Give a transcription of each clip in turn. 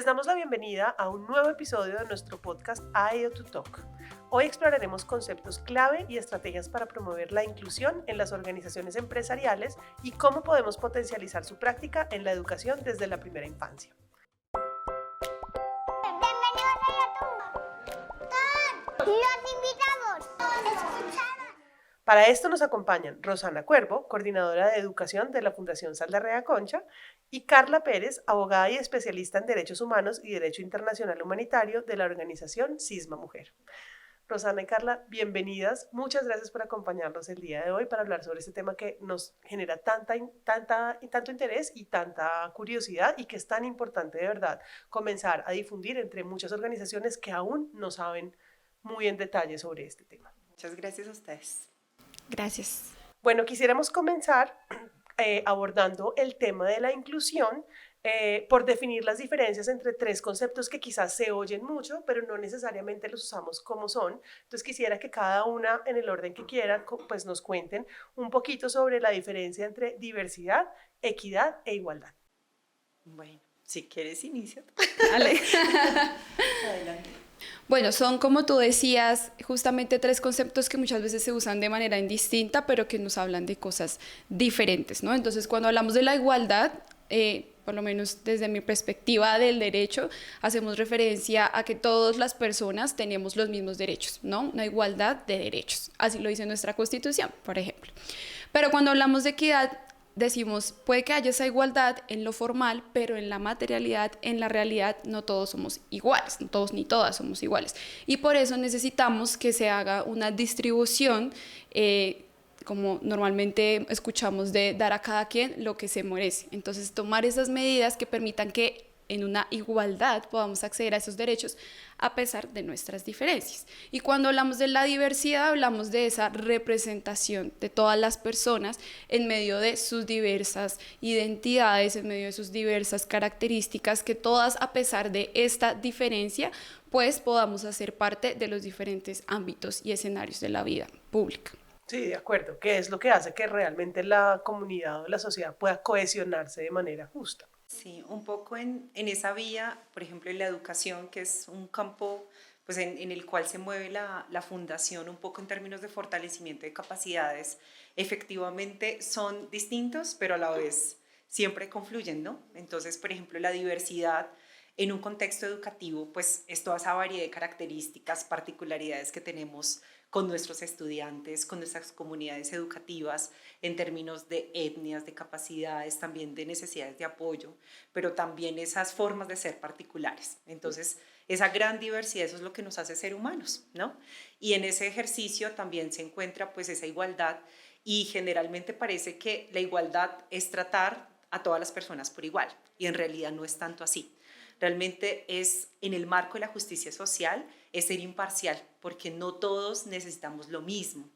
damos la bienvenida a un nuevo episodio de nuestro podcast IO to Talk. Hoy exploraremos conceptos clave y estrategias para promover la inclusión en las organizaciones empresariales y cómo podemos potencializar su práctica en la educación desde la primera infancia. Los invitamos. Para esto nos acompañan Rosana Cuervo, coordinadora de educación de la Fundación Saldarrea Concha, y Carla Pérez, abogada y especialista en derechos humanos y derecho internacional humanitario de la organización Cisma Mujer. Rosana y Carla, bienvenidas. Muchas gracias por acompañarnos el día de hoy para hablar sobre este tema que nos genera tanto interés y tanta curiosidad y que es tan importante de verdad comenzar a difundir entre muchas organizaciones que aún no saben muy en detalle sobre este tema. Muchas gracias a ustedes. Gracias. Bueno, quisiéramos comenzar abordando el tema de la inclusión por definir las diferencias entre tres conceptos que quizás se oyen mucho, pero no necesariamente los usamos como son. Entonces quisiera que cada una, en el orden que quieran, pues nos cuenten un poquito sobre la diferencia entre diversidad, equidad e igualdad. Bueno, si quieres inicia. Ale. Adelante. Bueno, son como tú decías, justamente tres conceptos que muchas veces se usan de manera indistinta, pero que nos hablan de cosas diferentes, ¿no? Entonces, cuando hablamos de la igualdad, por lo menos desde mi perspectiva del derecho, hacemos referencia a que todas las personas tenemos los mismos derechos, ¿no? Una igualdad de derechos. Así lo dice nuestra Constitución, por ejemplo. Pero cuando hablamos de equidad, decimos, puede que haya esa igualdad en lo formal, pero en la materialidad, en la realidad, no todos somos iguales, no todos ni todas somos iguales. Y por eso necesitamos que se haga una distribución, como normalmente escuchamos, de dar a cada quien lo que se merece. Entonces, tomar esas medidas que permitan que en una igualdad podamos acceder a esos derechos a pesar de nuestras diferencias. Y cuando hablamos de la diversidad, hablamos de esa representación de todas las personas en medio de sus diversas identidades, en medio de sus diversas características, que todas, a pesar de esta diferencia, pues podamos hacer parte de los diferentes ámbitos y escenarios de la vida pública. Sí, de acuerdo, que es lo que hace que realmente la comunidad o la sociedad pueda cohesionarse de manera justa. Sí, un poco en esa vía, por ejemplo, en la educación, que es un campo pues, en el cual se mueve la fundación, un poco en términos de fortalecimiento de capacidades, efectivamente son distintos, pero a la vez siempre confluyen, ¿no? Entonces, por ejemplo, la diversidad en un contexto educativo, pues es toda esa variedad de características, particularidades que tenemos con nuestros estudiantes, con nuestras comunidades educativas, en términos de etnias, de capacidades, también de necesidades de apoyo, pero también esas formas de ser particulares. Entonces, esa gran diversidad, eso es lo que nos hace ser humanos, ¿no? Y en ese ejercicio también se encuentra pues esa igualdad, y generalmente parece que la igualdad es tratar a todas las personas por igual, y en realidad no es tanto así. Realmente es en el marco de la justicia social, es ser imparcial, porque no todos necesitamos lo mismo,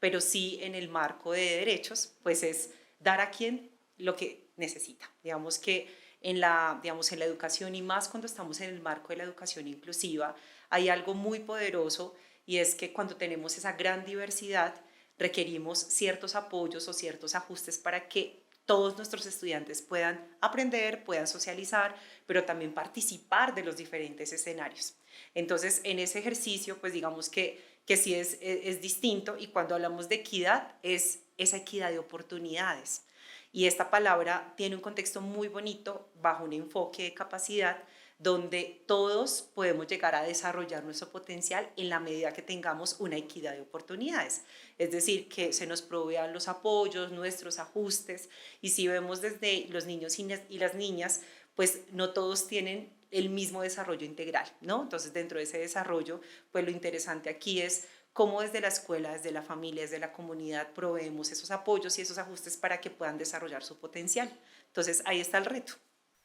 pero sí en el marco de derechos, pues es dar a quien lo que necesita. Digamos que en la educación, y más cuando estamos en el marco de la educación inclusiva, hay algo muy poderoso, y es que cuando tenemos esa gran diversidad, requerimos ciertos apoyos o ciertos ajustes para que todos nuestros estudiantes puedan aprender, puedan socializar, pero también participar de los diferentes escenarios. Entonces, en ese ejercicio, pues digamos que sí es distinto, y cuando hablamos de equidad, es esa equidad de oportunidades. Y esta palabra tiene un contexto muy bonito bajo un enfoque de capacidad, donde todos podemos llegar a desarrollar nuestro potencial en la medida que tengamos una equidad de oportunidades. Es decir, que se nos provean los apoyos, nuestros ajustes, y si vemos desde los niños y las niñas, pues no todos tienen el mismo desarrollo integral, ¿no? Entonces, dentro de ese desarrollo, pues lo interesante aquí es cómo desde la escuela, desde la familia, desde la comunidad proveemos esos apoyos y esos ajustes para que puedan desarrollar su potencial. Entonces, ahí está el reto.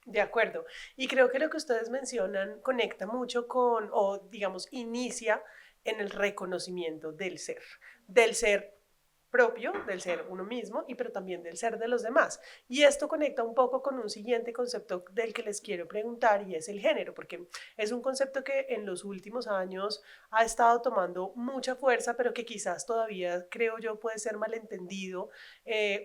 De acuerdo. Y creo que lo que ustedes mencionan conecta mucho con, o digamos, inicia en el reconocimiento del ser propio, del ser uno mismo, pero también del ser de los demás. Y esto conecta un poco con un siguiente concepto del que les quiero preguntar y es el género, porque es un concepto que en los últimos años ha estado tomando mucha fuerza, pero que quizás todavía, creo yo, puede ser malentendido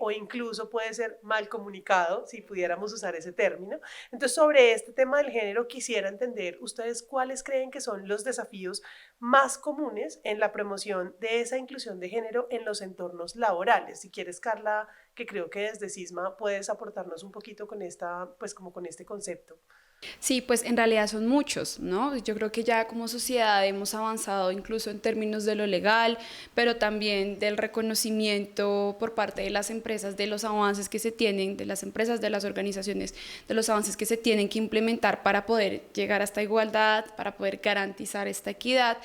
o incluso puede ser mal comunicado, si pudiéramos usar ese término. Entonces, sobre este tema del género, quisiera entender ustedes cuáles creen que son los desafíos más comunes en la promoción de esa inclusión de género en los entornos laborales. Si quieres, Carla, que creo que desde Sisma puedes aportarnos un poquito con esta, pues como con este concepto. Sí, pues en realidad son muchos, ¿no? Yo creo que ya como sociedad hemos avanzado incluso en términos de lo legal, pero también del reconocimiento por parte de las empresas de los avances que se tienen, de las empresas, de las organizaciones, de los avances que se tienen que implementar para poder llegar a esta igualdad, para poder garantizar esta equidad.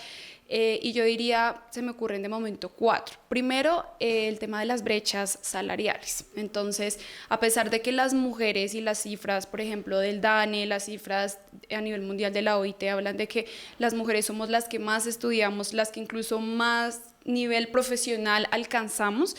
Y yo diría, se me ocurren de momento cuatro. Primero, el tema de las brechas salariales. Entonces, a pesar de que las mujeres y las cifras, por ejemplo, del DANE, las cifras a nivel mundial de la OIT hablan de que las mujeres somos las que más estudiamos, las que incluso más nivel profesional alcanzamos,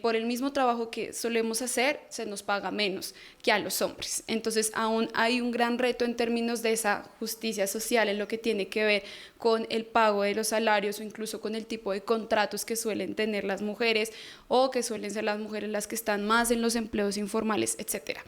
por el mismo trabajo que solemos hacer, se nos paga menos que a los hombres. Entonces, aún hay un gran reto en términos de esa justicia social en lo que tiene que ver con el pago de los salarios o incluso con el tipo de contratos que suelen tener las mujeres o que suelen ser las mujeres las que están más en los empleos informales, etcétera.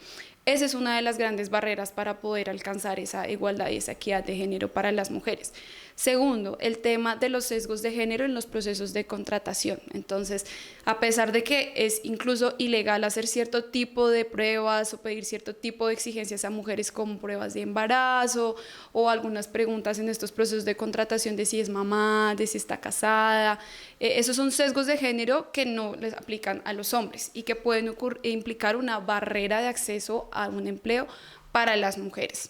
Esa es una de las grandes barreras para poder alcanzar esa igualdad y esa equidad de género para las mujeres. Segundo, el tema de los sesgos de género en los procesos de contratación. Entonces, a pesar de que es incluso ilegal hacer cierto tipo de pruebas o pedir cierto tipo de exigencias a mujeres como pruebas de embarazo o algunas preguntas en estos procesos de contratación de si es mamá, de si está casada, esos son sesgos de género que no les aplican a los hombres y que pueden implicar una barrera de acceso a un empleo para las mujeres.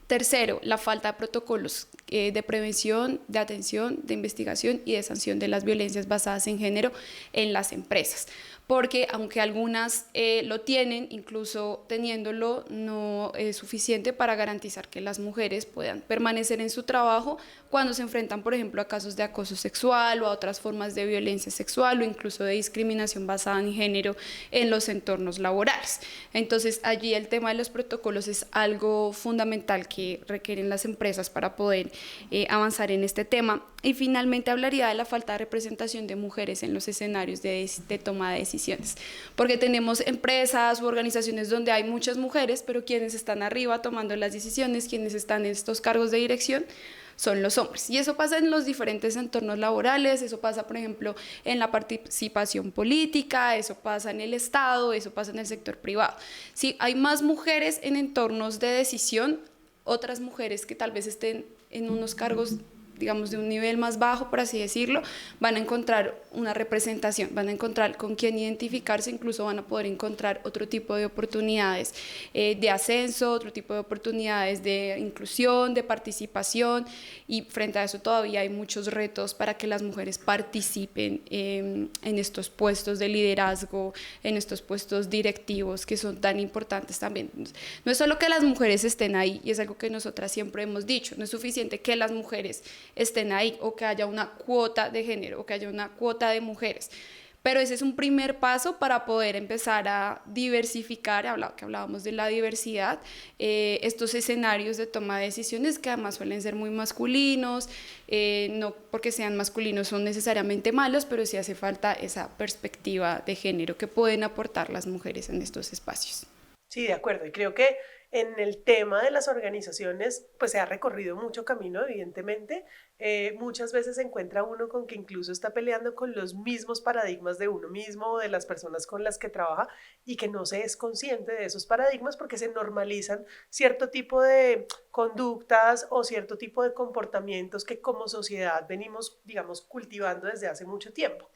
Tercero, la falta de protocolos de prevención, de atención, de investigación y de sanción de las violencias basadas en género en las empresas. Porque aunque algunas lo tienen, incluso teniéndolo, no es suficiente para garantizar que las mujeres puedan permanecer en su trabajo cuando se enfrentan, por ejemplo, a casos de acoso sexual o a otras formas de violencia sexual o incluso de discriminación basada en género en los entornos laborales. Entonces, allí el tema de los protocolos es algo fundamental que requieren las empresas para poder avanzar en este tema. Y finalmente hablaría de la falta de representación de mujeres en los escenarios de toma de decisiones, porque tenemos empresas u organizaciones donde hay muchas mujeres, pero quienes están arriba tomando las decisiones, quienes están en estos cargos de dirección, son los hombres. Y eso pasa en los diferentes entornos laborales, eso pasa, por ejemplo, en la participación política, eso pasa en el Estado, eso pasa en el sector privado. Si hay más mujeres en entornos de decisión, otras mujeres que tal vez estén en unos cargos, digamos, de un nivel más bajo, por así decirlo, van a encontrar una representación, van a encontrar con quién identificarse, incluso van a poder encontrar otro tipo de oportunidades de ascenso, otro tipo de oportunidades de inclusión, de participación, y frente a eso todavía hay muchos retos para que las mujeres participen en estos puestos de liderazgo, en estos puestos directivos que son tan importantes también. No es solo que las mujeres estén ahí, y es algo que nosotras siempre hemos dicho, no es suficiente que las mujeres estén ahí o que haya una cuota de género o que haya una cuota de mujeres, pero ese es un primer paso para poder empezar a diversificar, que hablábamos de la diversidad, estos escenarios de toma de decisiones que además suelen ser muy masculinos, no porque sean masculinos son necesariamente malos, pero sí hace falta esa perspectiva de género que pueden aportar las mujeres en estos espacios. Sí, de acuerdo. Y creo que en el tema de las organizaciones, pues se ha recorrido mucho camino, evidentemente. Muchas veces se encuentra uno con que incluso está peleando con los mismos paradigmas de uno mismo o de las personas con las que trabaja y que no se es consciente de esos paradigmas porque se normalizan cierto tipo de conductas o cierto tipo de comportamientos que como sociedad venimos, digamos, cultivando desde hace mucho tiempo.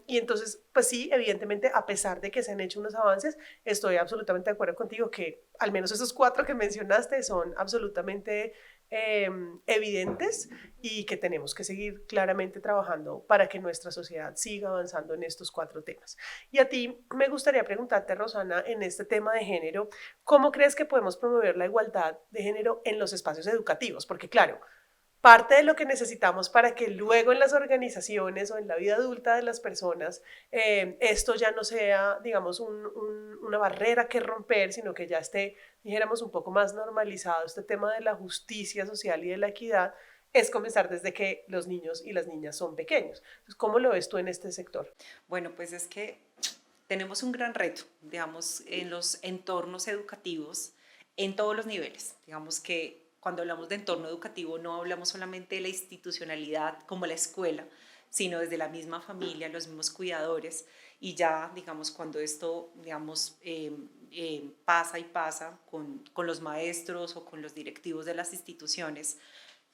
Y entonces, pues sí, evidentemente, a pesar de que se han hecho unos avances, estoy absolutamente de acuerdo contigo que al menos esos cuatro que mencionaste son absolutamente evidentes y que tenemos que seguir claramente trabajando para que nuestra sociedad siga avanzando en estos cuatro temas. Y a ti me gustaría preguntarte, Rosana, en este tema de género, ¿cómo crees que podemos promover la igualdad de género en los espacios educativos? Porque claro, parte de lo que necesitamos para que luego en las organizaciones o en la vida adulta de las personas esto ya no sea, digamos, una barrera que romper, sino que ya esté, dijéramos, un poco más normalizado este tema de la justicia social y de la equidad, es comenzar desde que los niños y las niñas son pequeños. Entonces, ¿cómo lo ves tú en este sector? Bueno, pues es que tenemos un gran reto, digamos, en los entornos educativos, en todos los niveles. Digamos que cuando hablamos de entorno educativo no hablamos solamente de la institucionalidad como la escuela, sino desde la misma familia, los mismos cuidadores, y ya, digamos, cuando esto, digamos, pasa y pasa con los maestros o con los directivos de las instituciones,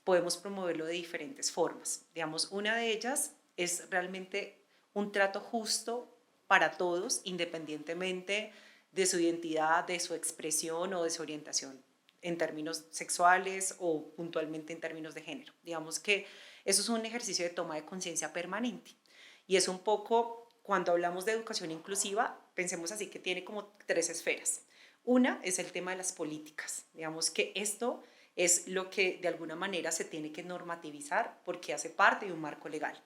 podemos promoverlo de diferentes formas. Digamos, una de ellas es realmente un trato justo para todos, independientemente de su identidad, de su expresión o de su orientación en términos sexuales o puntualmente en términos de género. Digamos que eso es un ejercicio de toma de conciencia permanente y es un poco, cuando hablamos de educación inclusiva, pensemos así que tiene como tres esferas. Una es el tema de las políticas. Digamos que esto es lo que de alguna manera se tiene que normativizar porque hace parte de un marco legal,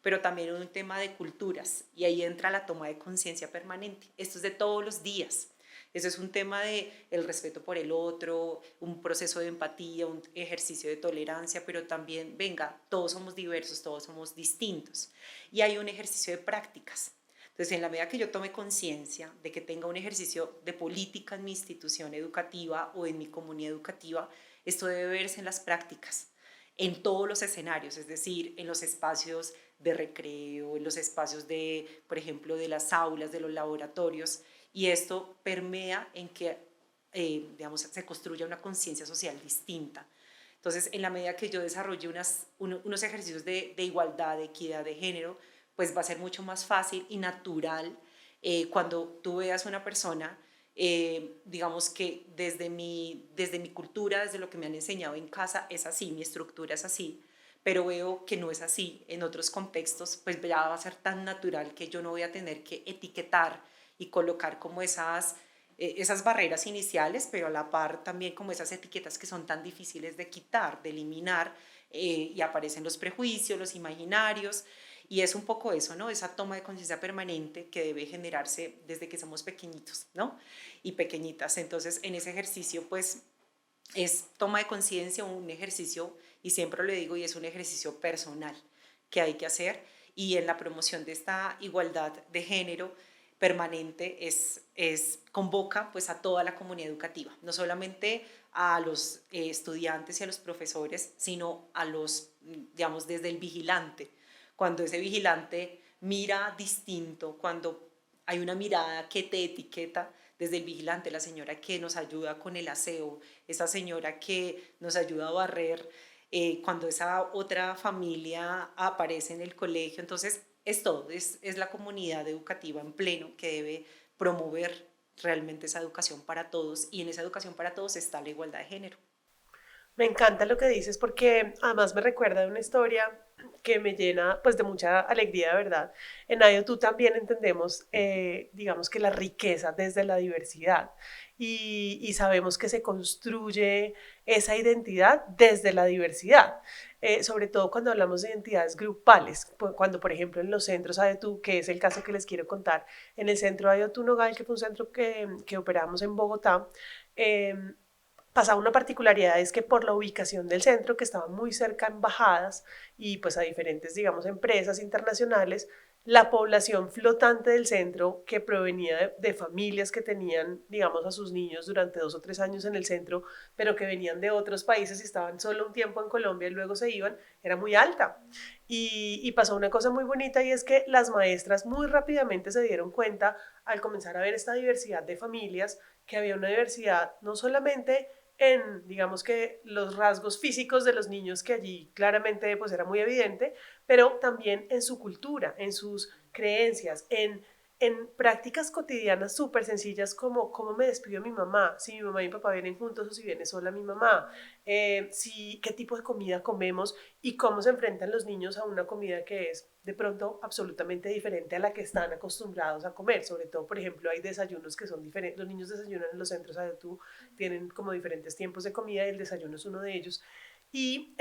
pero también un tema de culturas y ahí entra la toma de conciencia permanente. Esto es de todos los días. Eso es un tema de el respeto por el otro, un proceso de empatía, un ejercicio de tolerancia, pero también, venga, todos somos diversos, todos somos distintos. Y hay un ejercicio de prácticas. Entonces, en la medida que yo tome conciencia de que tenga un ejercicio de política en mi institución educativa o en mi comunidad educativa, esto debe verse en las prácticas, en todos los escenarios, es decir, en los espacios de recreo, en los espacios de, por ejemplo, de las aulas, de los laboratorios, y esto permea en que, digamos, se construya una conciencia social distinta. Entonces, en la medida que yo desarrolle unos ejercicios de igualdad, de equidad de género, pues va a ser mucho más fácil y natural cuando tú veas una persona, digamos que desde mi cultura, desde lo que me han enseñado en casa, es así, mi estructura es así, pero veo que no es así en otros contextos, pues ya va a ser tan natural que yo no voy a tener que etiquetar y colocar como esas barreras iniciales, pero a la par también como esas etiquetas que son tan difíciles de quitar, de eliminar, y aparecen los prejuicios, los imaginarios, y es un poco eso, ¿no? Esa toma de conciencia permanente que debe generarse desde que somos pequeñitos, ¿no? Y pequeñitas. Entonces, en ese ejercicio, pues, es toma de conciencia, un ejercicio, y siempre lo digo, y es un ejercicio personal que hay que hacer, y en la promoción de esta igualdad de género permanente convoca pues a toda la comunidad educativa, no solamente a los estudiantes y a los profesores, sino a los, digamos, desde el vigilante, cuando ese vigilante mira distinto, cuando hay una mirada que te etiqueta, desde el vigilante, la señora que nos ayuda con el aseo, esa señora que nos ayuda a barrer, cuando esa otra familia aparece en el colegio. Entonces, es todo, es la comunidad educativa en pleno que debe promover realmente esa educación para todos, y en esa educación para todos está la igualdad de género. Me encanta lo que dices porque además me recuerda de una historia que me llena pues de mucha alegría, de verdad. En IO2 también entendemos, digamos que la riqueza desde la diversidad y sabemos que se construye esa identidad desde la diversidad. Sobre todo cuando hablamos de identidades grupales, cuando por ejemplo en los centros IO2, que es el caso que les quiero contar, en el centro IO2 Nogal, que fue un centro que operamos en Bogotá, eh, pasaba una particularidad, es que por la ubicación del centro, que estaba muy cerca a embajadas y pues a diferentes, digamos, empresas internacionales, la población flotante del centro, que provenía de familias que tenían, digamos, a sus niños durante 2 o 3 años en el centro, pero que venían de otros países y estaban solo un tiempo en Colombia y luego se iban, era muy alta. Y pasó una cosa muy bonita, y es que las maestras muy rápidamente se dieron cuenta, al comenzar a ver esta diversidad de familias, que había una diversidad no solamente en, digamos que, los rasgos físicos de los niños, que allí claramente pues era muy evidente, pero también en su cultura, en sus creencias, en prácticas cotidianas súper sencillas, como cómo me despido de mi mamá, si mi mamá y mi papá vienen juntos o si viene sola mi mamá, qué tipo de comida comemos y cómo se enfrentan los niños a una comida que es de pronto absolutamente diferente a la que están acostumbrados a comer. Sobre todo, por ejemplo, hay desayunos que son diferentes, los niños desayunan en los centros, tú tienen como diferentes tiempos de comida y el desayuno es uno de ellos. Y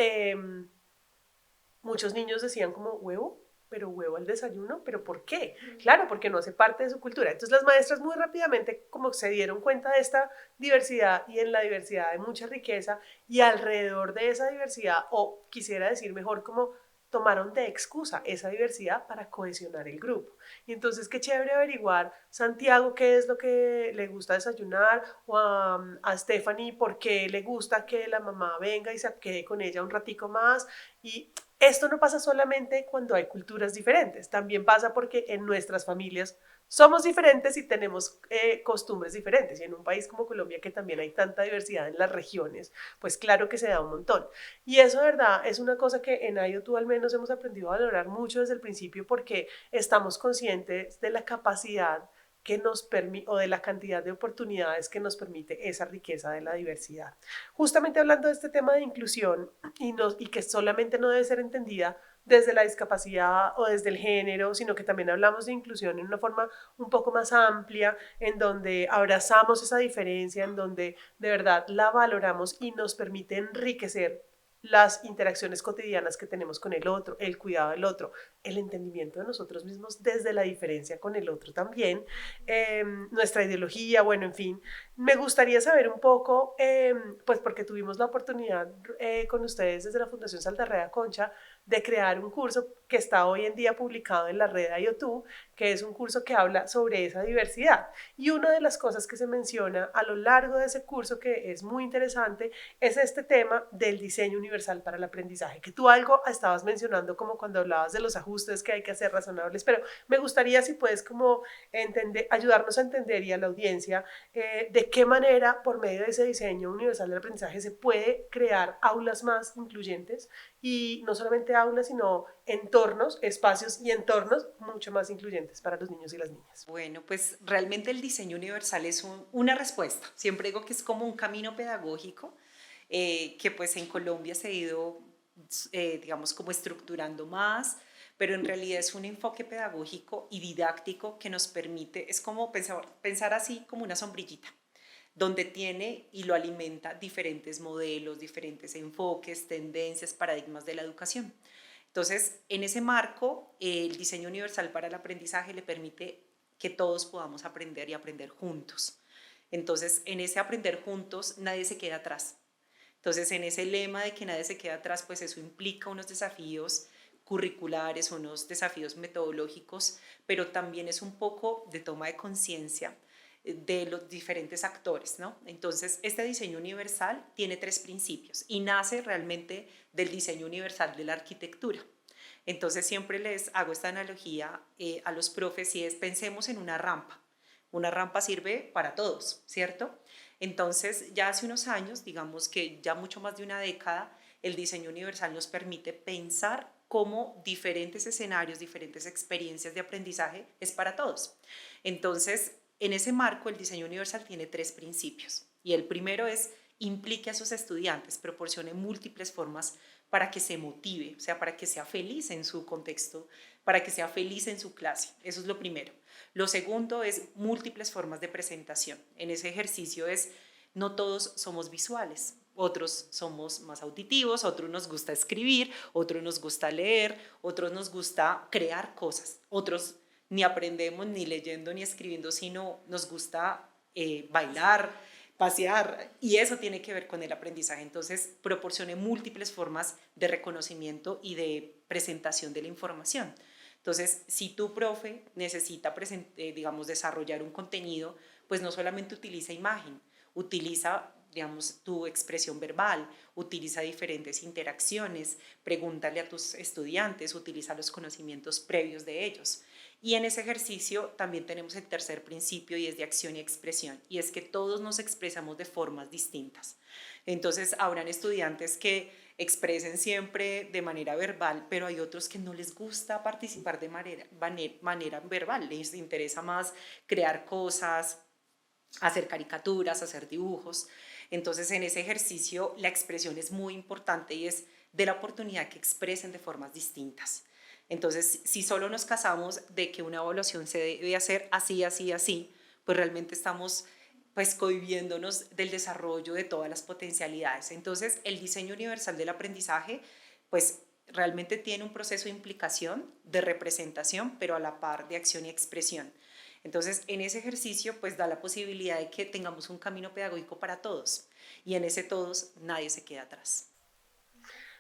muchos niños decían como, huevo, pero huevo al desayuno, pero ¿por qué? Claro, porque no hace parte de su cultura. Entonces las maestras muy rápidamente como se dieron cuenta de esta diversidad y en la diversidad hay mucha riqueza y alrededor de esa diversidad, o quisiera decir mejor como tomaron de excusa esa diversidad para cohesionar el grupo. Y entonces qué chévere averiguar, Santiago, qué es lo que le gusta desayunar, o a Stephanie, por qué le gusta que la mamá venga y se quede con ella un ratico más. Y esto no pasa solamente cuando hay culturas diferentes, también pasa porque en nuestras familias somos diferentes y tenemos costumbres diferentes. Y en un país como Colombia, que también hay tanta diversidad en las regiones, pues claro que se da un montón. Y eso, de verdad, es una cosa que en IO2 al menos hemos aprendido a valorar mucho desde el principio, porque estamos conscientes de la capacidad que nos permite, o de la cantidad de oportunidades que nos permite esa riqueza de la diversidad. Justamente hablando de este tema de inclusión y que solamente no debe ser entendida desde la discapacidad o desde el género, sino que también hablamos de inclusión en una forma un poco más amplia, en donde abrazamos esa diferencia, en donde de verdad la valoramos y nos permite enriquecer las interacciones cotidianas que tenemos con el otro, el cuidado del otro, el entendimiento de nosotros mismos desde la diferencia con el otro también, nuestra ideología, bueno, en fin. Me gustaría saber un poco, pues porque tuvimos la oportunidad con ustedes desde la Fundación Saldarrea Concha de crear un curso que está hoy en día publicado en la red IO2, que es un curso que habla sobre esa diversidad. Y una de las cosas que se menciona a lo largo de ese curso, que es muy interesante, es este tema del diseño universal para el aprendizaje, que tú algo estabas mencionando como cuando hablabas de los ajustes que hay que hacer razonables, pero me gustaría si puedes como ayudarnos a entender y a la audiencia de qué manera por medio de ese diseño universal del aprendizaje se puede crear aulas más incluyentes, y no solamente aulas, sino entornos, espacios y entornos mucho más incluyentes para los niños y las niñas. Bueno, pues realmente el diseño universal es una respuesta. Siempre digo que es como un camino pedagógico que pues en Colombia se ha ido, digamos, como estructurando más, pero en realidad es un enfoque pedagógico y didáctico que nos permite, es como pensar así como una sombrillita, donde tiene y lo alimenta diferentes modelos, diferentes enfoques, tendencias, paradigmas de la educación. Entonces, en ese marco, el diseño universal para el aprendizaje le permite que todos podamos aprender y aprender juntos. Entonces, en ese aprender juntos, nadie se queda atrás. Entonces, en ese lema de que nadie se queda atrás, pues eso implica unos desafíos curriculares, unos desafíos metodológicos, pero también es un poco de toma de conciencia de los diferentes actores, ¿no? Entonces, este diseño universal tiene 3 principios y nace realmente del diseño universal de la arquitectura. Entonces, siempre les hago esta analogía a los profes y es, pensemos en una rampa. Una rampa sirve para todos, ¿cierto? Entonces, ya hace unos años, digamos que ya mucho más de una década, el diseño universal nos permite pensar cómo diferentes escenarios, diferentes experiencias de aprendizaje es para todos. Entonces, en ese marco, el diseño universal tiene 3 principios. Y el primero es, implique a sus estudiantes, proporcione múltiples formas para que se motive, o sea, para que sea feliz en su contexto, para que sea feliz en su clase. Eso es lo primero. Lo segundo es múltiples formas de presentación. En ese ejercicio es, no todos somos visuales. Otros somos más auditivos, otros nos gusta escribir, otros nos gusta leer, otros nos gusta crear cosas, otros ni aprendemos ni leyendo ni escribiendo, sino nos gusta bailar, pasear, y eso tiene que ver con el aprendizaje. Entonces, proporcione múltiples formas de reconocimiento y de presentación de la información. Entonces, si tu profe necesita, digamos, desarrollar un contenido, pues no solamente utiliza imagen, utiliza, digamos, tu expresión verbal, utiliza diferentes interacciones, pregúntale a tus estudiantes, utiliza los conocimientos previos de ellos. Y en ese ejercicio también tenemos el tercer principio y es de acción y expresión, y es que todos nos expresamos de formas distintas. Entonces, habrán estudiantes que expresen siempre de manera verbal, pero hay otros que no les gusta participar de manera verbal, les interesa más crear cosas, hacer caricaturas, hacer dibujos. Entonces, en ese ejercicio la expresión es muy importante y es de la oportunidad que expresen de formas distintas. Entonces, si solo nos casamos de que una evaluación se debe hacer así, así, así, pues realmente estamos pues cohibiéndonos del desarrollo de todas las potencialidades. Entonces, el diseño universal del aprendizaje, pues realmente tiene un proceso de implicación, de representación, pero a la par de acción y expresión. Entonces, en ese ejercicio, pues da la posibilidad de que tengamos un camino pedagógico para todos, y en ese todos nadie se queda atrás.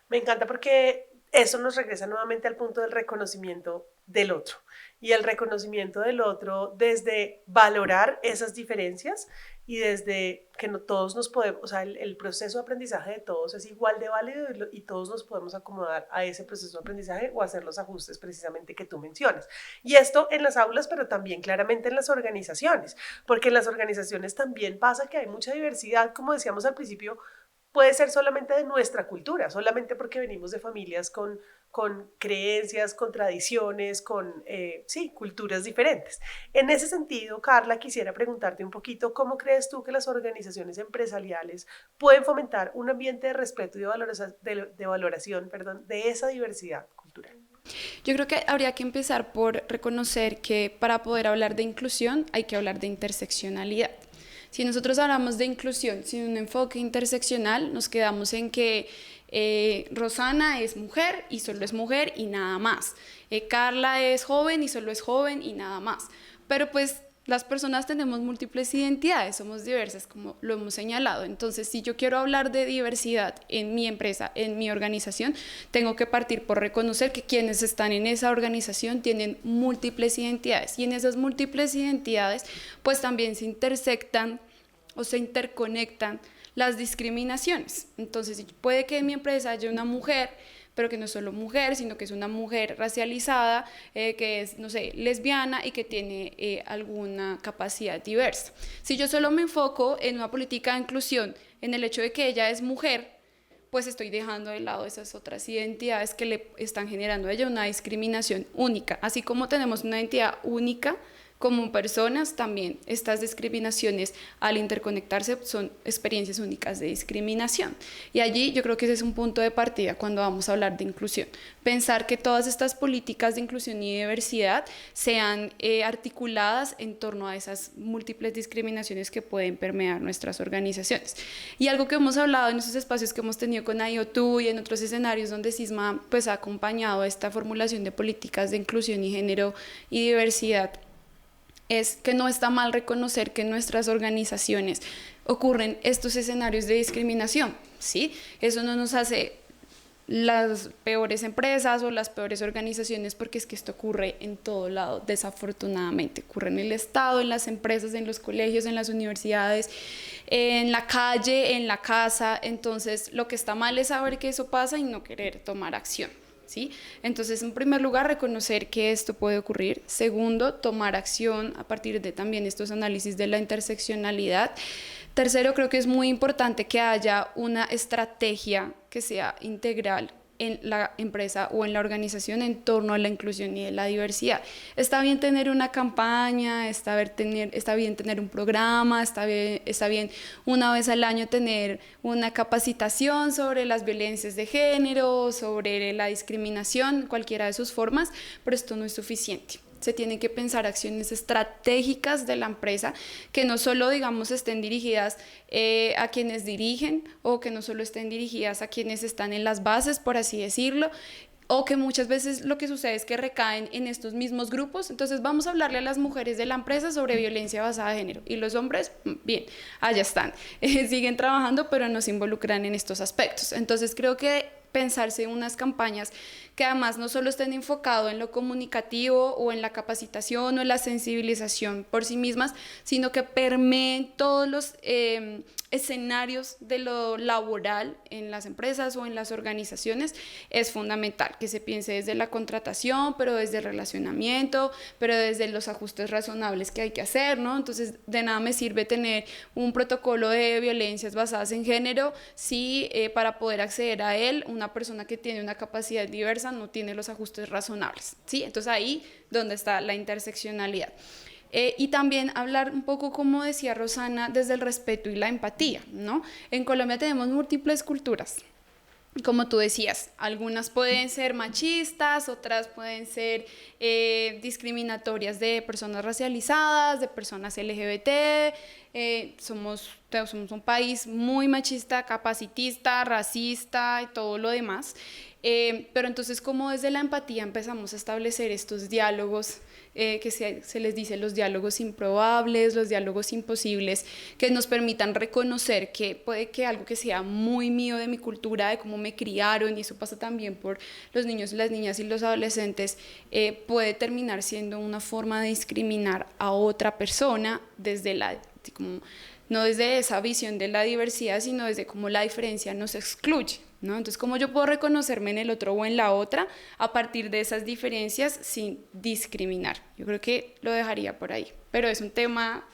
Me encanta porque eso nos regresa nuevamente al punto del reconocimiento del otro y el reconocimiento del otro desde valorar esas diferencias y desde que no todos nos podemos, o sea, el proceso de aprendizaje de todos es igual de válido y todos nos podemos acomodar a ese proceso de aprendizaje o hacer los ajustes precisamente que tú mencionas. Y esto en las aulas, pero también claramente en las organizaciones, porque en las organizaciones también pasa que hay mucha diversidad, como decíamos al principio, puede ser solamente de nuestra cultura, solamente porque venimos de familias con creencias, con tradiciones, con, sí, culturas diferentes. En ese sentido, Carla, quisiera preguntarte un poquito, ¿cómo crees tú que las organizaciones empresariales pueden fomentar un ambiente de respeto y de valoración, perdón, de esa diversidad cultural? Yo creo que habría que empezar por reconocer que para poder hablar de inclusión hay que hablar de interseccionalidad. Si nosotros hablamos de inclusión sin un enfoque interseccional, nos quedamos en que Rosana es mujer y solo es mujer y nada más. Carla es joven y solo es joven y nada más. Pero pues las personas tenemos múltiples identidades, somos diversas, como lo hemos señalado. Entonces, si yo quiero hablar de diversidad en mi empresa, en mi organización, tengo que partir por reconocer que quienes están en esa organización tienen múltiples identidades. Y en esas múltiples identidades, pues también se intersectan o se interconectan las discriminaciones. Entonces, puede que en mi empresa haya una mujer, pero que no es solo mujer, sino que es una mujer racializada, que es, no sé, lesbiana y que tiene alguna capacidad diversa. Si yo solo me enfoco en una política de inclusión, en el hecho de que ella es mujer, pues estoy dejando de lado esas otras identidades que le están generando a ella una discriminación única. Así como tenemos una identidad única como personas, también estas discriminaciones al interconectarse son experiencias únicas de discriminación. Y allí yo creo que ese es un punto de partida cuando vamos a hablar de inclusión. Pensar que todas estas políticas de inclusión y diversidad sean articuladas en torno a esas múltiples discriminaciones que pueden permear nuestras organizaciones. Y algo que hemos hablado en esos espacios que hemos tenido con IO2 y en otros escenarios donde SISMA pues, ha acompañado esta formulación de políticas de inclusión y género y diversidad, es que no está mal reconocer que en nuestras organizaciones ocurren estos escenarios de discriminación, ¿sí? Eso no nos hace las peores empresas o las peores organizaciones, porque es que esto ocurre en todo lado, desafortunadamente. Ocurre en el Estado, en las empresas, en los colegios, en las universidades, en la calle, en la casa. Entonces, lo que está mal es saber que eso pasa y no querer tomar acción. ¿Sí? Entonces, en primer lugar, reconocer que esto puede ocurrir. Segundo, tomar acción a partir de también estos análisis de la interseccionalidad. Tercero, creo que es muy importante que haya una estrategia que sea integral en la empresa o en la organización en torno a la inclusión y la diversidad. Está bien tener una campaña, está bien tener un programa, está bien una vez al año tener una capacitación sobre las violencias de género, sobre la discriminación, cualquiera de sus formas, pero esto no es suficiente. Se tienen que pensar acciones estratégicas de la empresa que no solo, digamos, estén dirigidas a quienes dirigen o que no solo estén dirigidas a quienes están en las bases, por así decirlo, o que muchas veces lo que sucede es que recaen en estos mismos grupos. Entonces vamos a hablarle a las mujeres de la empresa sobre violencia basada en género y los hombres, bien, allá están, siguen trabajando pero no se involucran en estos aspectos. Entonces creo que pensarse en unas campañas que además no solo estén enfocadas en lo comunicativo o en la capacitación o en la sensibilización por sí mismas, sino que permeen todos los escenarios de lo laboral en las empresas o en las organizaciones. Es fundamental que se piense desde la contratación, pero desde el relacionamiento, pero desde los ajustes razonables que hay que hacer, ¿no? Entonces, de nada me sirve tener un protocolo de violencias basadas en género si para poder acceder a él una persona que tiene una capacidad diversa no tiene los ajustes razonables, ¿sí? Entonces ahí donde está la interseccionalidad. Y también hablar un poco, como decía Rosana, desde el respeto y la empatía, ¿no? En Colombia tenemos múltiples culturas. Como tú decías, algunas pueden ser machistas, otras pueden ser discriminatorias de personas racializadas, de personas LGBT, somos un país muy machista, capacitista, racista y todo lo demás. Pero entonces, como desde la empatía empezamos a establecer estos diálogos, que se les dice los diálogos improbables, los diálogos imposibles, que nos permitan reconocer que puede que algo que sea muy mío de mi cultura, de cómo me criaron, y eso pasa también por los niños, las niñas y los adolescentes, puede terminar siendo una forma de discriminar a otra persona desde como, no desde esa visión de la diversidad, sino desde cómo la diferencia nos excluye, ¿no? Entonces, cómo yo puedo reconocerme en el otro o en la otra a partir de esas diferencias sin discriminar. Yo creo que lo dejaría por ahí, pero es un tema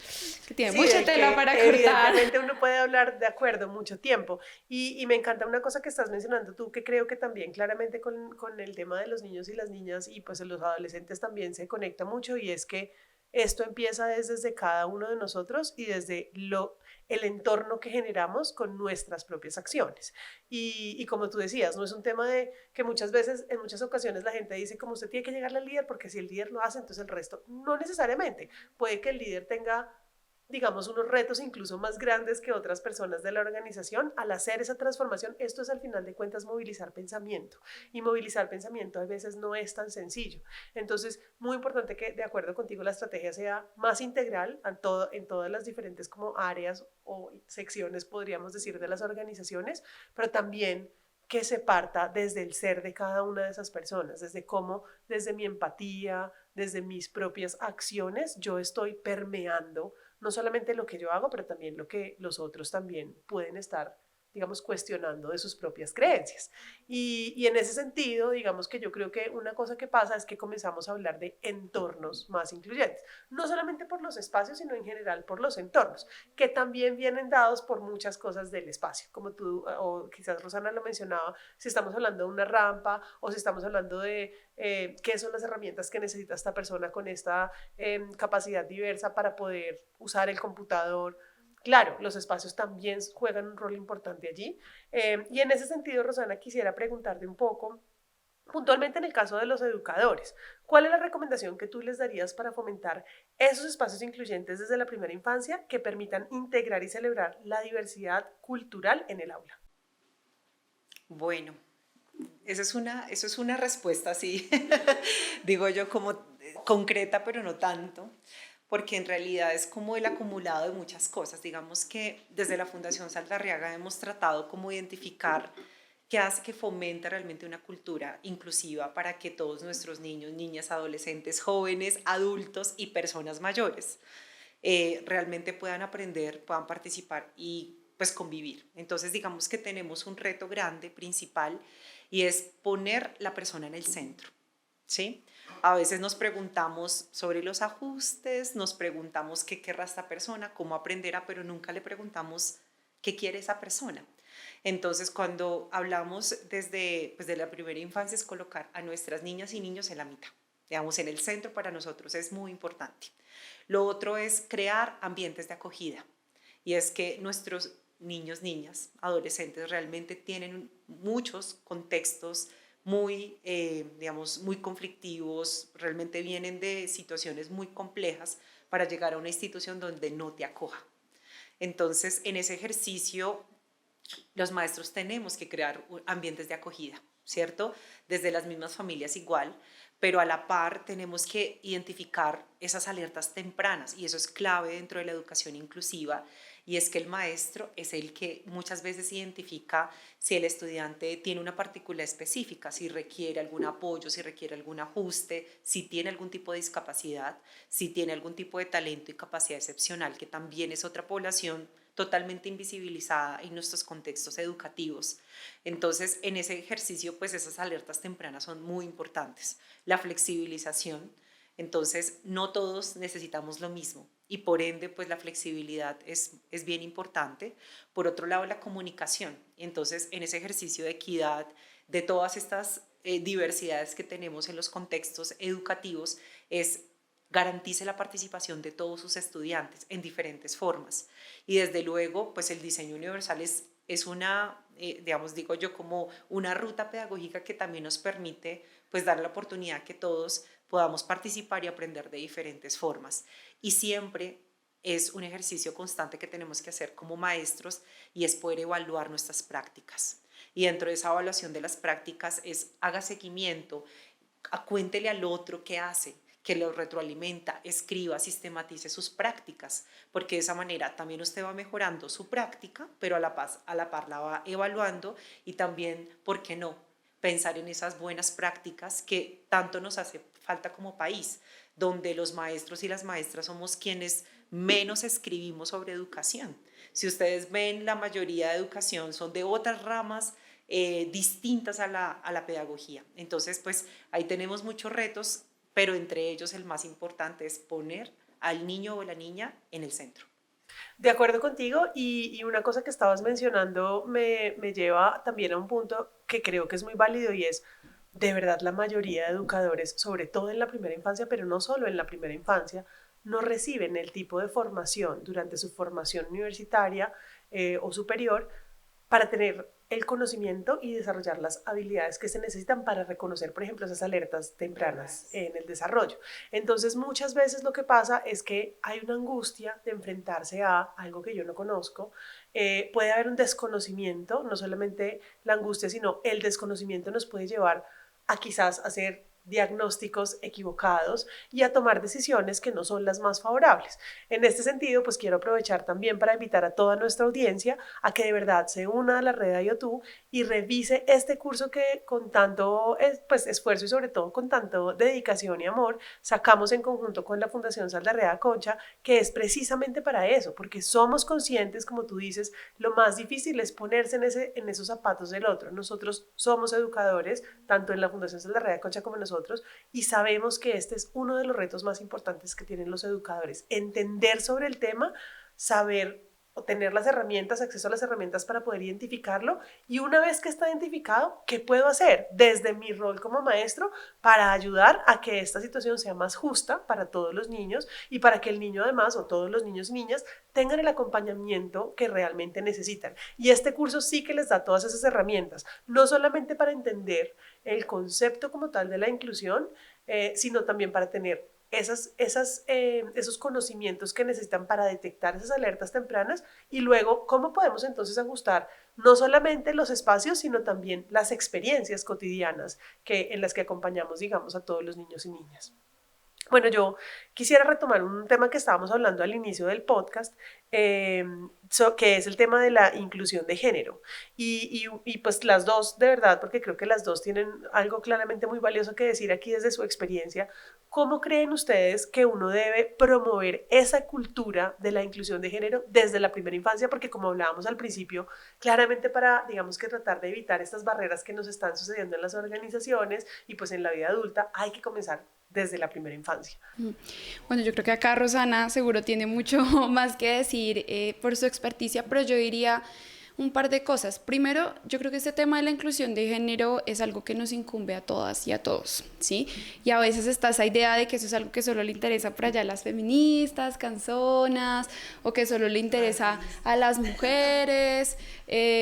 que tiene mucha tela para cortar. Evidentemente uno puede hablar de acuerdo mucho tiempo y me encanta una cosa que estás mencionando tú, que creo que también claramente con el tema de los niños y las niñas y pues los adolescentes también se conecta mucho, y es que esto empieza desde cada uno de nosotros y desde el entorno que generamos con nuestras propias acciones. Y como tú decías, no es un tema de que muchas veces, en muchas ocasiones la gente dice como usted tiene que llegarle al líder porque si el líder lo hace, entonces el resto. No necesariamente. Puede que el líder tenga, digamos, unos retos incluso más grandes que otras personas de la organización al hacer esa transformación. Esto es al final de cuentas movilizar pensamiento, y movilizar pensamiento a veces no es tan sencillo. Entonces, muy importante que de acuerdo contigo la estrategia sea más integral en todas las diferentes como áreas o secciones, podríamos decir, de las organizaciones, pero también que se parta desde el ser de cada una de esas personas, desde cómo, desde mi empatía, desde mis propias acciones, yo estoy permeando no solamente lo que yo hago, pero también lo que los otros también pueden estar, digamos, cuestionando de sus propias creencias. Y en ese sentido, digamos que yo creo que una cosa que pasa es que comenzamos a hablar de entornos más incluyentes, no solamente por los espacios, sino en general por los entornos, que también vienen dados por muchas cosas del espacio, como tú, o quizás Rosana lo mencionaba, si estamos hablando de una rampa o si estamos hablando de qué son las herramientas que necesita esta persona con esta capacidad diversa para poder usar el computador. Claro, los espacios también juegan un rol importante allí. Y en ese sentido, Rosana, quisiera preguntarte un poco, puntualmente en el caso de los educadores, ¿cuál es la recomendación que tú les darías para fomentar esos espacios incluyentes desde la primera infancia que permitan integrar y celebrar la diversidad cultural en el aula? Bueno, eso es una respuesta así, digo yo, como concreta, pero no tanto, porque en realidad es como el acumulado de muchas cosas. Digamos que desde la Fundación Saldarriaga hemos tratado como identificar qué hace que fomente realmente una cultura inclusiva para que todos nuestros niños, niñas, adolescentes, jóvenes, adultos y personas mayores realmente puedan aprender, puedan participar y pues convivir. Entonces digamos que tenemos un reto grande, principal, y es poner la persona en el centro, ¿sí? A veces nos preguntamos sobre los ajustes, nos preguntamos qué querrá esta persona, cómo aprenderá, pero nunca le preguntamos qué quiere esa persona. Entonces, cuando hablamos desde pues, de la primera infancia, es colocar a nuestras niñas y niños en la mitad, digamos, en el centro. Para nosotros es muy importante. Lo otro es crear ambientes de acogida, y es que nuestros niños, niñas, adolescentes realmente tienen muchos contextos muy, digamos, muy conflictivos, realmente vienen de situaciones muy complejas para llegar a una institución donde no te acoja. Entonces, en ese ejercicio, los maestros tenemos que crear ambientes de acogida, ¿cierto? Desde las mismas familias igual, pero a la par tenemos que identificar esas alertas tempranas, y eso es clave dentro de la educación inclusiva, y es que el maestro es el que muchas veces identifica si el estudiante tiene una partícula específica, si requiere algún apoyo, si requiere algún ajuste, si tiene algún tipo de discapacidad, si tiene algún tipo de talento y capacidad excepcional, que también es otra población totalmente invisibilizada en nuestros contextos educativos. Entonces, en ese ejercicio, pues esas alertas tempranas son muy importantes. La flexibilización, entonces no todos necesitamos lo mismo, y por ende, pues la flexibilidad es bien importante. Por otro lado, la comunicación. Entonces, en ese ejercicio de equidad, de todas estas diversidades que tenemos en los contextos educativos, es garantice la participación de todos sus estudiantes en diferentes formas. Y desde luego, pues el diseño universal es una, digamos, digo yo, como una ruta pedagógica que también nos permite pues dar la oportunidad que todos podamos participar y aprender de diferentes formas. Y siempre es un ejercicio constante que tenemos que hacer como maestros y es poder evaluar nuestras prácticas. Y dentro de esa evaluación de las prácticas es haga seguimiento, cuéntele al otro qué hace, que lo retroalimenta, escriba, sistematice sus prácticas, porque de esa manera también usted va mejorando su práctica, pero a la par la va evaluando y también, ¿por qué no?, pensar en esas buenas prácticas que tanto nos hace falta como país, donde los maestros y las maestras somos quienes menos escribimos sobre educación. Si ustedes ven, la mayoría de educación son de otras ramas distintas a la pedagogía. Entonces, pues ahí tenemos muchos retos, pero entre ellos el más importante es poner al niño o la niña en el centro. De acuerdo contigo, y una cosa que estabas mencionando me lleva también a un punto que creo que es muy válido y es, de verdad, la mayoría de educadores, sobre todo en la primera infancia, pero no solo en la primera infancia, no reciben el tipo de formación durante su formación universitaria o superior para tener el conocimiento y desarrollar las habilidades que se necesitan para reconocer, por ejemplo, esas alertas tempranas en el desarrollo. Entonces, muchas veces lo que pasa es que hay una angustia de enfrentarse a algo que yo no conozco. Puede haber un desconocimiento, no solamente la angustia, sino el desconocimiento nos puede llevar a quizás hacer diagnósticos equivocados y a tomar decisiones que no son las más favorables. En este sentido, pues quiero aprovechar también para invitar a toda nuestra audiencia a que de verdad se una a la red IoTU y revise este curso que con tanto pues, esfuerzo y sobre todo con tanto dedicación y amor sacamos en conjunto con la Fundación Saldarrea Concha, que es precisamente para eso, porque somos conscientes, como tú dices, lo más difícil es ponerse en esos zapatos del otro. Nosotros somos educadores, tanto en la Fundación Saldarrea Concha como nosotros, y sabemos que este es uno de los retos más importantes que tienen los educadores, entender sobre el tema, saber o tener las herramientas, acceso a las herramientas para poder identificarlo, y una vez que está identificado, ¿qué puedo hacer desde mi rol como maestro para ayudar a que esta situación sea más justa para todos los niños y para que el niño además, o todos los niños y niñas, tengan el acompañamiento que realmente necesitan? Y este curso sí que les da todas esas herramientas, no solamente para entender el concepto como tal de la inclusión, sino también para tener esos conocimientos que necesitan para detectar esas alertas tempranas, y luego cómo podemos entonces ajustar no solamente los espacios, sino también las experiencias cotidianas en las que acompañamos, digamos, a todos los niños y niñas. Bueno, yo quisiera retomar un tema que estábamos hablando al inicio del podcast, que es el tema de la inclusión de género. Y pues las dos, de verdad, porque creo que las dos tienen algo claramente muy valioso que decir aquí desde su experiencia. ¿Cómo creen ustedes que uno debe promover esa cultura de la inclusión de género desde la primera infancia? Porque como hablábamos al principio, claramente para, digamos que tratar de evitar estas barreras que nos están sucediendo en las organizaciones y pues en la vida adulta, hay que comenzar desde la primera infancia. Bueno, yo creo que acá Rosana seguro tiene mucho más que decir por su experticia, pero yo diría un par de cosas. Primero, yo creo que este tema de la inclusión de género es algo que nos incumbe a todas y a todos, ¿sí? Y a veces está esa idea de que eso es algo que solo le interesa por allá a las feministas, canzonas, o que solo le interesa a las mujeres,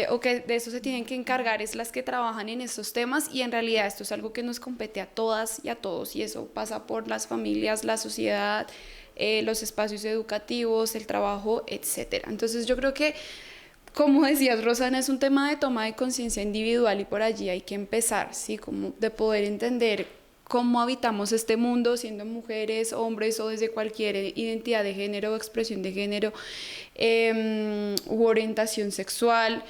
o que de eso se tienen que encargar es las que trabajan en estos temas, y en realidad esto es algo que nos compete a todas y a todos, y eso pasa por las familias, la sociedad, los espacios educativos, el trabajo, etcétera. Entonces yo creo que, como decías, Rosana, es un tema de toma de conciencia individual y por allí hay que empezar, ¿sí? Como de poder entender cómo habitamos este mundo siendo mujeres, hombres o desde cualquier identidad de género o expresión de género u orientación sexual,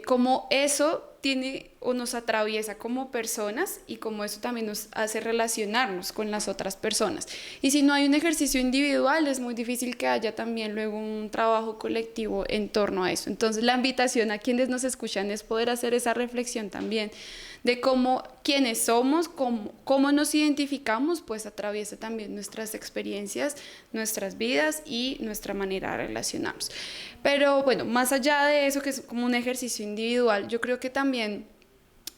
cómo eso tiene o nos atraviesa como personas y cómo eso también nos hace relacionarnos con las otras personas. Y si no hay un ejercicio individual, es muy difícil que haya también luego un trabajo colectivo en torno a eso. Entonces la invitación a quienes nos escuchan es poder hacer esa reflexión también de cómo, quiénes somos, cómo nos identificamos, pues atraviesa también nuestras experiencias, nuestras vidas y nuestra manera de relacionarnos. Pero bueno, más allá de eso, que es como un ejercicio individual, yo creo que también,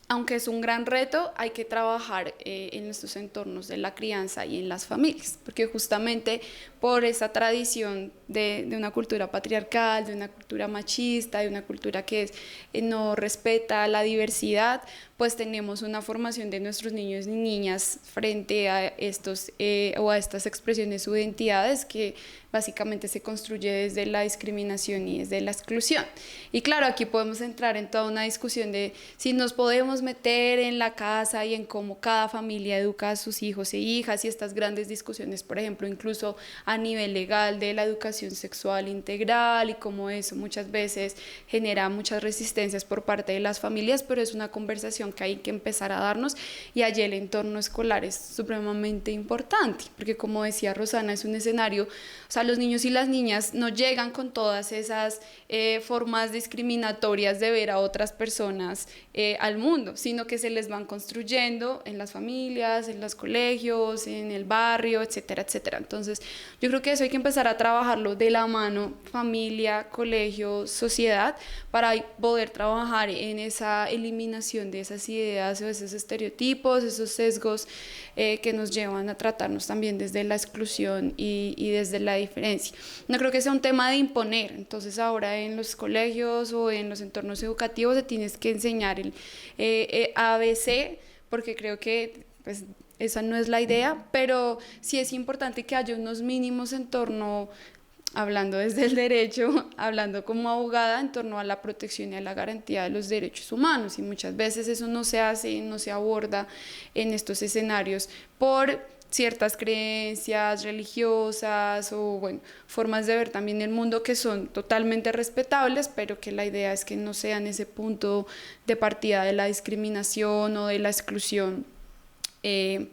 aunque es un gran reto, hay que trabajar en estos entornos de la crianza y en las familias, porque justamente por esa tradición de una cultura patriarcal, de una cultura machista, de una cultura que no respeta la diversidad, pues tenemos una formación de nuestros niños y niñas frente a estos o a estas expresiones o identidades que básicamente se construye desde la discriminación y desde la exclusión. Y claro, aquí podemos entrar en toda una discusión de si nos podemos meter en la casa y en cómo cada familia educa a sus hijos e hijas, y estas grandes discusiones, por ejemplo, incluso a nivel legal de la educación sexual integral, y cómo eso muchas veces genera muchas resistencias por parte de las familias, pero es una conversación que hay que empezar a darnos, y allí el entorno escolar es supremamente importante, porque como decía Rosana, es un escenario, o sea, los niños y las niñas no llegan con todas esas formas discriminatorias de ver a otras personas al mundo, sino que se les van construyendo en las familias, en los colegios, en el barrio, etcétera, etcétera. Entonces, yo creo que eso hay que empezar a trabajarlo de la mano, familia, colegio, sociedad, para poder trabajar en esa eliminación de esas ideas o esos estereotipos, esos sesgos que nos llevan a tratarnos también desde la exclusión y desde la diferencia. No creo que sea un tema de imponer. Entonces ahora en los colegios o en los entornos educativos te tienes que enseñar el ABC, porque creo que pues, esa no es la idea, pero sí es importante que haya unos mínimos en torno, hablando desde el derecho, hablando como abogada, en torno a la protección y a la garantía de los derechos humanos, y muchas veces eso no se hace, no se aborda en estos escenarios por ciertas creencias religiosas o bueno, formas de ver también el mundo que son totalmente respetables, pero que la idea es que no sean ese punto de partida de la discriminación o de la exclusión.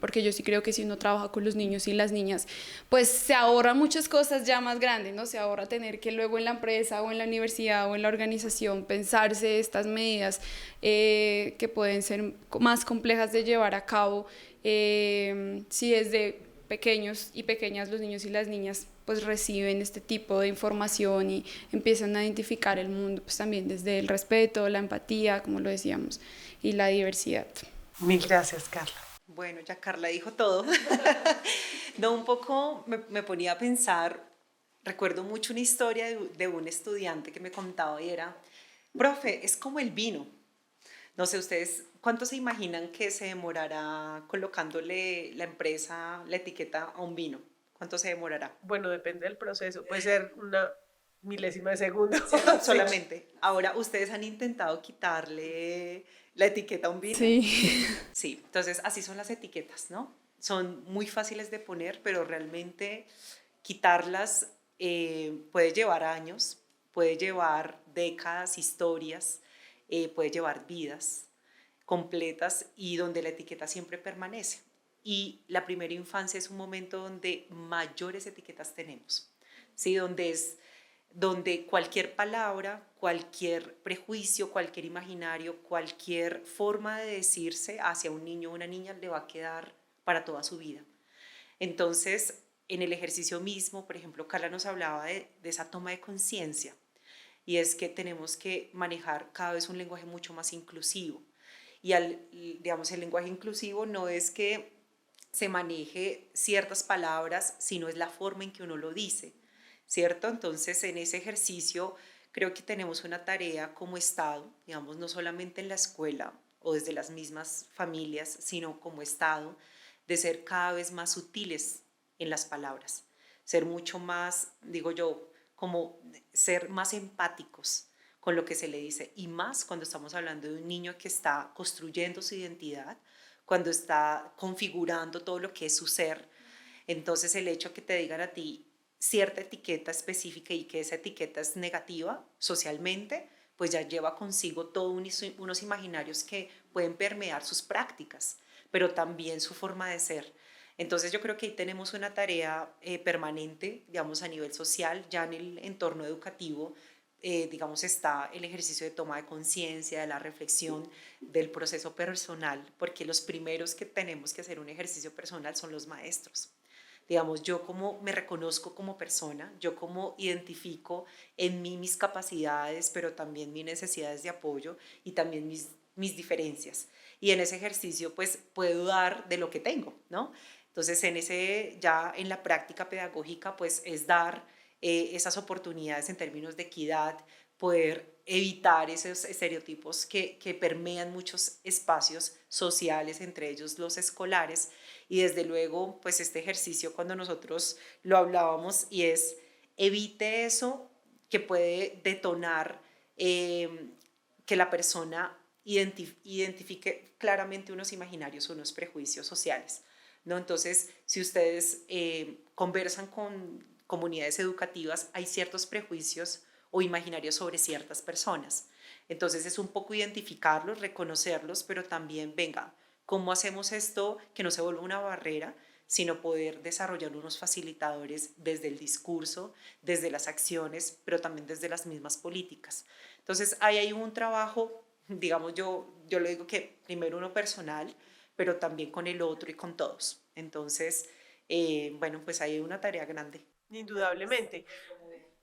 Porque yo sí creo que si uno trabaja con los niños y las niñas, pues se ahorra muchas cosas ya más grandes, ¿no? Se ahorra tener que luego en la empresa o en la universidad o en la organización pensarse estas medidas que pueden ser más complejas de llevar a cabo si desde pequeños y pequeñas los niños y las niñas pues reciben este tipo de información y empiezan a identificar el mundo pues también desde el respeto, la empatía, como lo decíamos, y la diversidad. Mil gracias, Carla. Bueno, ya Carla dijo todo. No, un poco me ponía a pensar, recuerdo mucho una historia de un estudiante que me contaba y era, profe, es como el vino. No sé, ustedes, ¿cuánto se imaginan que se demorará colocándole la empresa, la etiqueta a un vino? ¿Cuánto se demorará? Bueno, depende del proceso. Puede ser una milésima de segundo. Solamente. Ahora, ¿ustedes han intentado quitarle la etiqueta a un vino? Sí. Sí, entonces así son las etiquetas, ¿no? Son muy fáciles de poner, pero realmente quitarlas puede llevar años, puede llevar décadas, historias, puede llevar vidas completas y donde la etiqueta siempre permanece. Y la primera infancia es un momento donde mayores etiquetas tenemos, ¿sí? Donde cualquier palabra, cualquier prejuicio, cualquier imaginario, cualquier forma de decirse hacia un niño o una niña le va a quedar para toda su vida. Entonces, en el ejercicio mismo, por ejemplo, Carla nos hablaba de esa toma de conciencia, y es que tenemos que manejar cada vez un lenguaje mucho más inclusivo. Y digamos, el lenguaje inclusivo no es que se maneje ciertas palabras, sino es la forma en que uno lo dice, ¿cierto? Entonces, en ese ejercicio creo que tenemos una tarea como Estado, digamos, no solamente en la escuela o desde las mismas familias, sino como Estado, de ser cada vez más sutiles en las palabras, ser mucho más, digo yo, como ser más empáticos con lo que se le dice, y más cuando estamos hablando de un niño que está construyendo su identidad, cuando está configurando todo lo que es su ser. Entonces el hecho que te digan a ti cierta etiqueta específica y que esa etiqueta es negativa socialmente, pues ya lleva consigo todos unos imaginarios que pueden permear sus prácticas, pero también su forma de ser. Entonces yo creo que ahí tenemos una tarea permanente, digamos, a nivel social, ya en el entorno educativo, digamos, está el ejercicio de toma de conciencia, de la reflexión, del proceso personal, porque los primeros que tenemos que hacer un ejercicio personal son los maestros. Digamos, yo como me reconozco como persona, yo como identifico en mí mis capacidades, pero también mis necesidades de apoyo y también mis diferencias. Y en ese ejercicio, pues, puedo dar de lo que tengo, ¿no? Entonces, ya en la práctica pedagógica, pues, es dar esas oportunidades en términos de equidad, poder evitar esos estereotipos que permean muchos espacios sociales, entre ellos los escolares. Y desde luego, pues este ejercicio cuando nosotros lo hablábamos y es evite eso que puede detonar que la persona identifique claramente unos imaginarios, unos prejuicios sociales, ¿no? Entonces, si ustedes conversan con comunidades educativas, hay ciertos prejuicios o imaginarios sobre ciertas personas. Entonces, es un poco identificarlos, reconocerlos, pero también, venga, ¿cómo hacemos esto que no se vuelva una barrera, sino poder desarrollar unos facilitadores desde el discurso, desde las acciones, pero también desde las mismas políticas? Entonces, ahí hay un trabajo, digamos, yo lo digo que primero uno personal, pero también con el otro y con todos. Entonces, bueno, pues ahí hay una tarea grande. Indudablemente.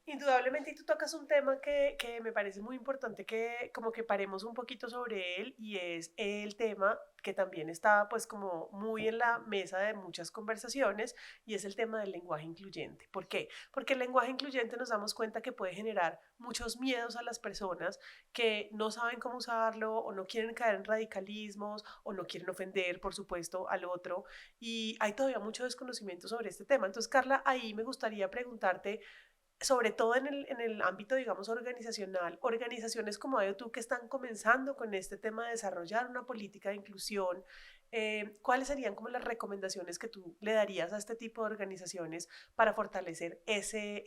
Indudablemente, y tú tocas un tema que me parece muy importante que como que paremos un poquito sobre él y es el tema que también está pues como muy en la mesa de muchas conversaciones y es el tema del lenguaje incluyente. ¿Por qué? Porque el lenguaje incluyente nos damos cuenta que puede generar muchos miedos a las personas que no saben cómo usarlo o no quieren caer en radicalismos o no quieren ofender, por supuesto, al otro y hay todavía mucho desconocimiento sobre este tema. Entonces, Carla, ahí me gustaría preguntarte sobre todo en el ámbito, digamos, organizacional, organizaciones como tú que están comenzando con este tema de desarrollar una política de inclusión, ¿cuáles serían como las recomendaciones que tú le darías a este tipo de organizaciones para fortalecer ese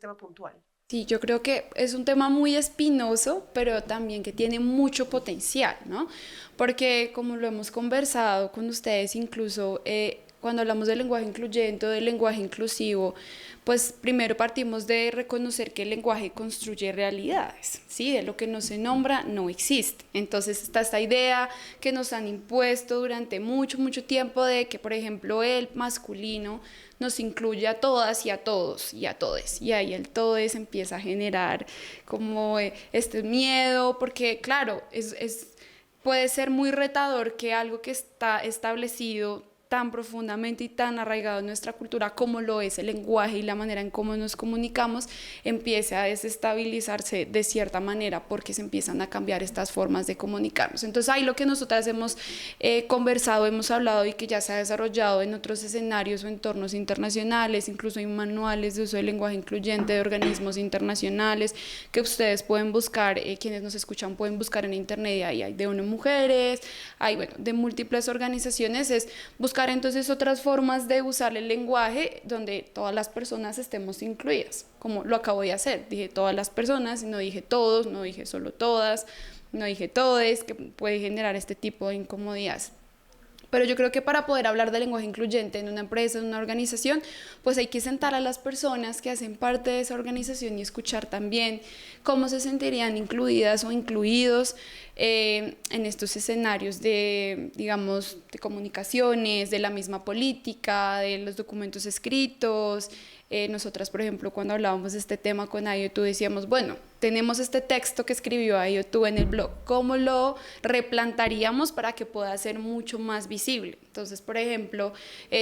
tema puntual? Sí, yo creo que es un tema muy espinoso, pero también que tiene mucho potencial, ¿no? Porque como lo hemos conversado con ustedes, incluso cuando hablamos del lenguaje incluyente o del lenguaje inclusivo, pues primero partimos de reconocer que el lenguaje construye realidades, ¿sí? De lo que no se nombra no existe. Entonces está esta idea que nos han impuesto durante mucho, mucho tiempo de que, por ejemplo, el masculino nos incluye a todas y a todos y a todes. Y ahí el todes empieza a generar como este miedo, porque claro, puede ser muy retador que algo que está establecido tan profundamente y tan arraigado en nuestra cultura como lo es el lenguaje y la manera en cómo nos comunicamos, empiece a desestabilizarse de cierta manera porque se empiezan a cambiar estas formas de comunicarnos. Entonces ahí lo que nosotras hemos conversado, hemos hablado y que ya se ha desarrollado en otros escenarios o entornos internacionales, incluso hay manuales de uso del lenguaje incluyente de organismos internacionales que ustedes pueden buscar, quienes nos escuchan pueden buscar en internet, ahí hay de ONU Mujeres, hay bueno, de múltiples organizaciones, es buscar entonces otras formas de usar el lenguaje donde todas las personas estemos incluidas, como lo acabo de hacer, dije todas las personas, no dije todos, no dije solo todas, no dije todes, que puede generar este tipo de incomodidades. Pero yo creo que para poder hablar de lenguaje incluyente en una empresa, en una organización, pues hay que sentar a las personas que hacen parte de esa organización y escuchar también cómo se sentirían incluidas o incluidos en estos escenarios de, digamos, de comunicaciones, de la misma política, de los documentos escritos. Nosotras, por ejemplo, cuando hablábamos de este tema con IoT, decíamos, bueno, tenemos este texto que escribió IoT en el blog, ¿cómo lo replantaríamos para que pueda ser mucho más visible? Entonces, por ejemplo,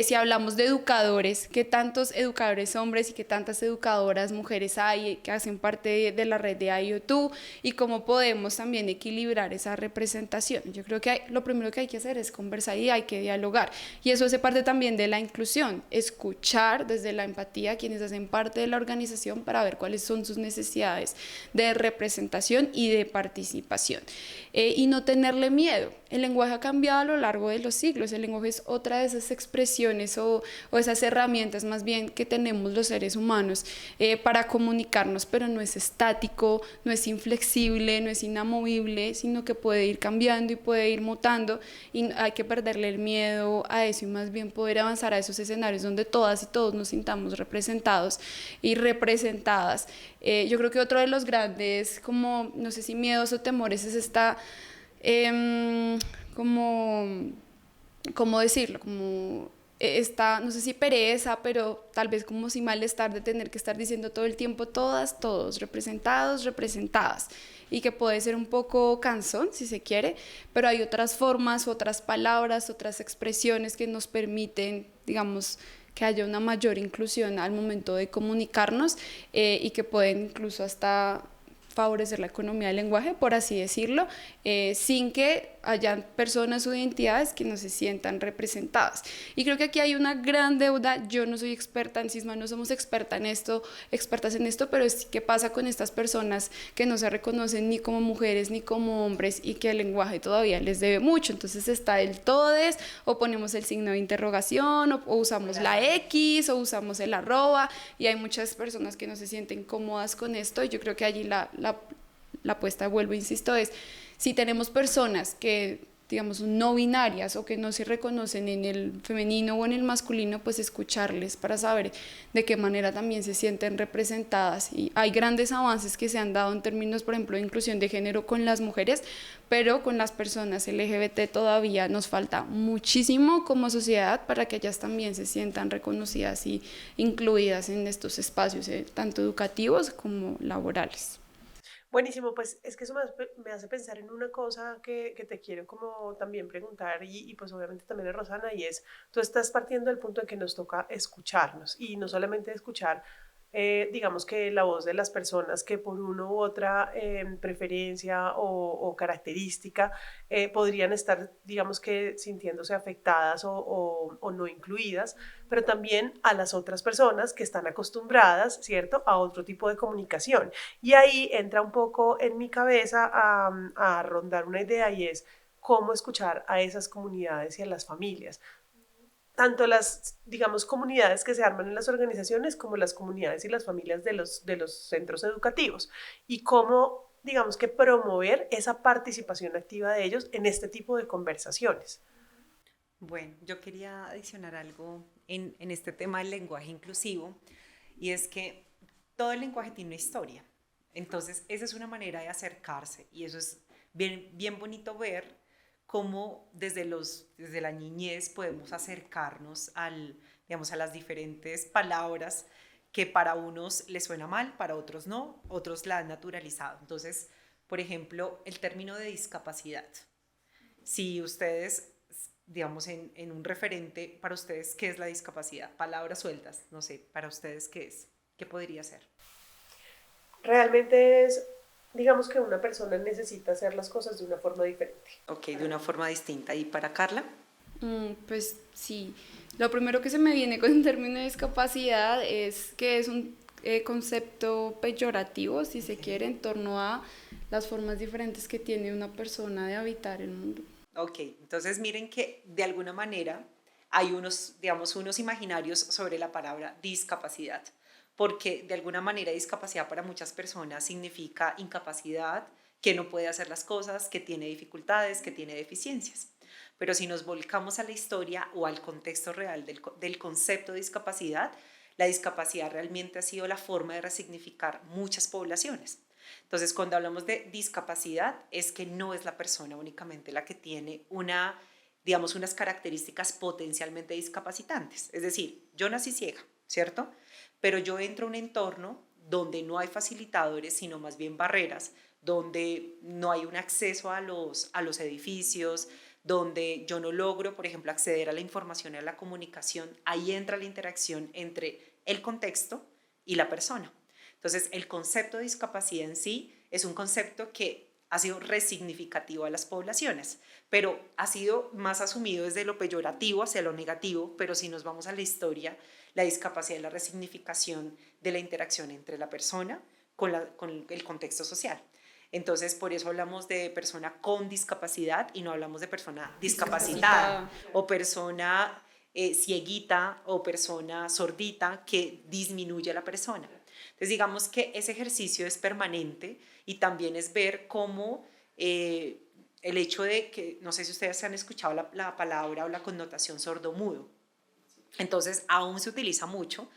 si hablamos de educadores, ¿qué tantos educadores hombres y qué tantas educadoras mujeres hay que hacen parte de la red de IoT y cómo podemos también equilibrar esa representación? Yo creo que lo primero que hay que hacer es conversar y hay que dialogar. Y eso hace parte también de la inclusión, escuchar desde la empatía a quienes hacen parte de la organización para ver cuáles son sus necesidades de representación y de participación. Y no tenerle miedo. El lenguaje ha cambiado a lo largo de los siglos. El lenguaje es otra de esas expresiones o esas herramientas más bien que tenemos los seres humanos para comunicarnos, pero no es estático, no es inflexible, no es inamovible, sino que puede ir cambiando y puede ir mutando y hay que perderle el miedo a eso y más bien poder avanzar a esos escenarios donde todas y todos nos sintamos representados y representadas. Yo creo que otro de los grandes, como no sé si miedos o temores es esta ¿cómo decirlo? Como esta, no sé si pereza, pero tal vez como si malestar de tener que estar diciendo todo el tiempo todas, todos, representados, representadas, y que puede ser un poco cansón si se quiere, pero hay otras formas, otras palabras, otras expresiones que nos permiten, digamos, que haya una mayor inclusión al momento de comunicarnos y que pueden incluso hasta favorecer la economía del lenguaje, por así decirlo, sin que hayan personas o identidades que no se sientan representadas. Y creo que aquí hay una gran deuda. Yo no soy experta en Sisma, no somos expertas en esto, pero es qué pasa con estas personas que no se reconocen ni como mujeres ni como hombres y que el lenguaje todavía les debe mucho. Entonces está el todes, o ponemos el signo de interrogación, o usamos la X, o usamos el arroba, y hay muchas personas que no se sienten cómodas con esto. Y yo creo que allí la apuesta, vuelvo, insisto, es si tenemos personas que, digamos, no binarias o que no se reconocen en el femenino o en el masculino, pues escucharles para saber de qué manera también se sienten representadas. Y hay grandes avances que se han dado en términos, por ejemplo, de inclusión de género con las mujeres, pero con las personas LGBT todavía nos falta muchísimo como sociedad para que ellas también se sientan reconocidas y incluidas en estos espacios, tanto educativos como laborales. Buenísimo, pues es que eso me hace pensar en una cosa que te quiero como también preguntar y pues obviamente también a Rosana, y es, tú estás partiendo del punto de que nos toca escucharnos y no solamente escuchar, digamos que la voz de las personas que por una u otra preferencia o característica podrían estar, digamos que sintiéndose afectadas o no incluidas, pero también a las otras personas que están acostumbradas, ¿cierto?, a otro tipo de comunicación. Y ahí entra un poco en mi cabeza a rondar una idea, y es cómo escuchar a esas comunidades y a las familias, tanto las, digamos, comunidades que se arman en las organizaciones como las comunidades y las familias de los centros educativos, y cómo, digamos, que promover esa participación activa de ellos en este tipo de conversaciones. Bueno, yo quería adicionar algo en este tema del lenguaje inclusivo, y es que todo el lenguaje tiene una historia. Entonces, esa es una manera de acercarse, y eso es bien bonito ver cómo desde la niñez podemos acercarnos digamos, a las diferentes palabras que para unos les suena mal, para otros no, otros la han naturalizado. Entonces, por ejemplo, el término de discapacidad. Si ustedes, digamos, en un referente, para ustedes, ¿qué es la discapacidad? Palabras sueltas, no sé, para ustedes, ¿qué es? ¿Qué podría ser? Realmente es, digamos, que una persona necesita hacer las cosas de una forma diferente. Ok, de una forma distinta. ¿Y para Carla? Pues sí, lo primero que se me viene con el término de discapacidad es que es un concepto peyorativo, si se quiere, en torno a las formas diferentes que tiene una persona de habitar el mundo. Ok, entonces miren que de alguna manera hay unos, digamos, unos imaginarios sobre la palabra discapacidad, porque de alguna manera discapacidad para muchas personas significa incapacidad, que no puede hacer las cosas, que tiene dificultades, que tiene deficiencias. Pero si nos volcamos a la historia o al contexto real del concepto de discapacidad, la discapacidad realmente ha sido la forma de resignificar muchas poblaciones. Entonces, cuando hablamos de discapacidad, es que no es la persona únicamente la que tiene digamos, unas características potencialmente discapacitantes. Es decir, yo nací ciega, ¿cierto? Pero yo entro a un entorno donde no hay facilitadores, sino más bien barreras, donde no hay un acceso a los edificios, donde yo no logro, por ejemplo, acceder a la información y a la comunicación. Ahí entra la interacción entre el contexto y la persona. Entonces, el concepto de discapacidad en sí es un concepto que ha sido resignificativo a las poblaciones, pero ha sido más asumido desde lo peyorativo hacia lo negativo. Pero si nos vamos a la historia, la discapacidad es la resignificación de la interacción entre la persona con el contexto social. Entonces, por eso hablamos de persona con discapacidad y no hablamos de persona discapacitada o persona cieguita o persona sordita que disminuye a la persona. Entonces, digamos que ese ejercicio es permanente, y también es ver cómo el hecho de que, no sé si ustedes han escuchado la palabra o la connotación sordomudo. Entonces, aún se utiliza mucho.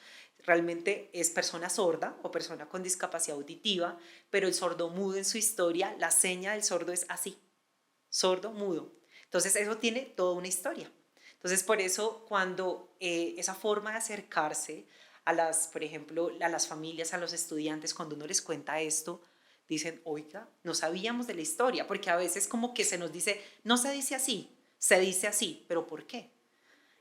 Realmente es persona sorda o persona con discapacidad auditiva, pero el sordomudo en su historia, la seña del sordo es así, sordo, mudo. Entonces eso tiene toda una historia. Entonces por eso cuando esa forma de acercarse por ejemplo, a las familias, a los estudiantes, cuando uno les cuenta esto, dicen, oiga, no sabíamos de la historia, porque a veces como que se nos dice, no se dice así, se dice así, pero ¿por qué?